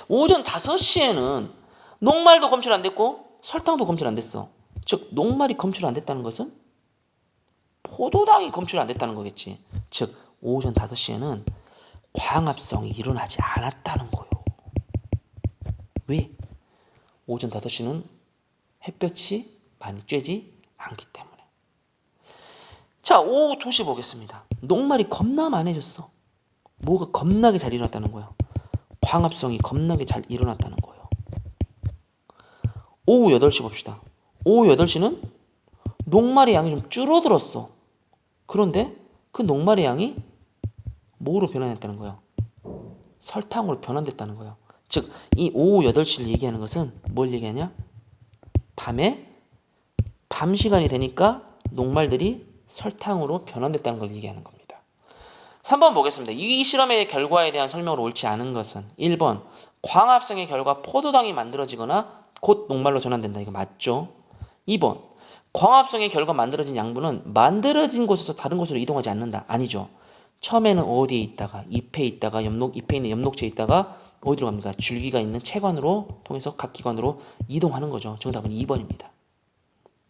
오전 5시에는 녹말도 검출 안 됐고 설탕도 검출 안 됐어. 즉 녹말이 검출 안 됐다는 것은 포도당이 검출 안 됐다는 거겠지. 즉 오전 5시에는 광합성이 일어나지 않았다는 거요. 왜? 오전 5시는 햇볕이 많이 쬐지 않기 때문에. 자, 오후 2시 보겠습니다. 녹말이 겁나 많아졌어. 뭐가 겁나게 잘 일어났다는 거예요. 광합성이 겁나게 잘 일어났다는 거예요. 오후 8시 봅시다. 오후 8시는 녹말의 양이 좀 줄어들었어. 그런데 그 녹말의 양이 뭐로 변환했다는 거예요? 설탕으로 변환됐다는 거예요. 즉, 이 오후 8시를 얘기하는 것은 뭘 얘기하냐? 밤 시간이 되니까 녹말들이 설탕으로 변환됐다는 걸 얘기하는 겁니다. 3번 보겠습니다. 이 실험의 결과에 대한 설명으로 옳지 않은 것은 1번 광합성의 결과 포도당이 만들어지거나 곧 녹말로 전환된다. 이거 맞죠? 2번 광합성의 결과 만들어진 양분은 만들어진 곳에서 다른 곳으로 이동하지 않는다. 아니죠. 처음에는 어디에 있다가 잎에 있다가 잎에 있는 엽록체에 있다가 어디로 갑니까? 줄기가 있는 체관으로 통해서 각 기관으로 이동하는 거죠. 정답은 2번입니다.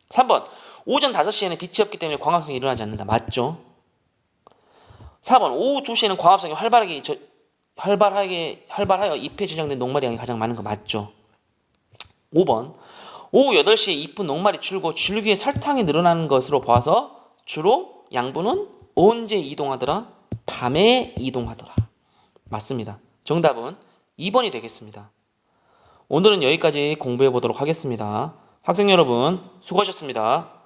3번 오전 5시에는 빛이 없기 때문에 광합성이 일어나지 않는다. 맞죠? 4번 오후 2시에는 광합성이 활발하여 잎에 저장된 녹말의 양이 가장 많은 거 맞죠? 5번 오후 8시에 잎은 녹말이 줄고 줄기에 설탕이 늘어나는 것으로 봐서 주로 양분은 언제 이동하더라? 밤에 이동하더라. 맞습니다. 정답은 2번이 되겠습니다. 오늘은 여기까지 공부해 보도록 하겠습니다. 학생 여러분 수고하셨습니다.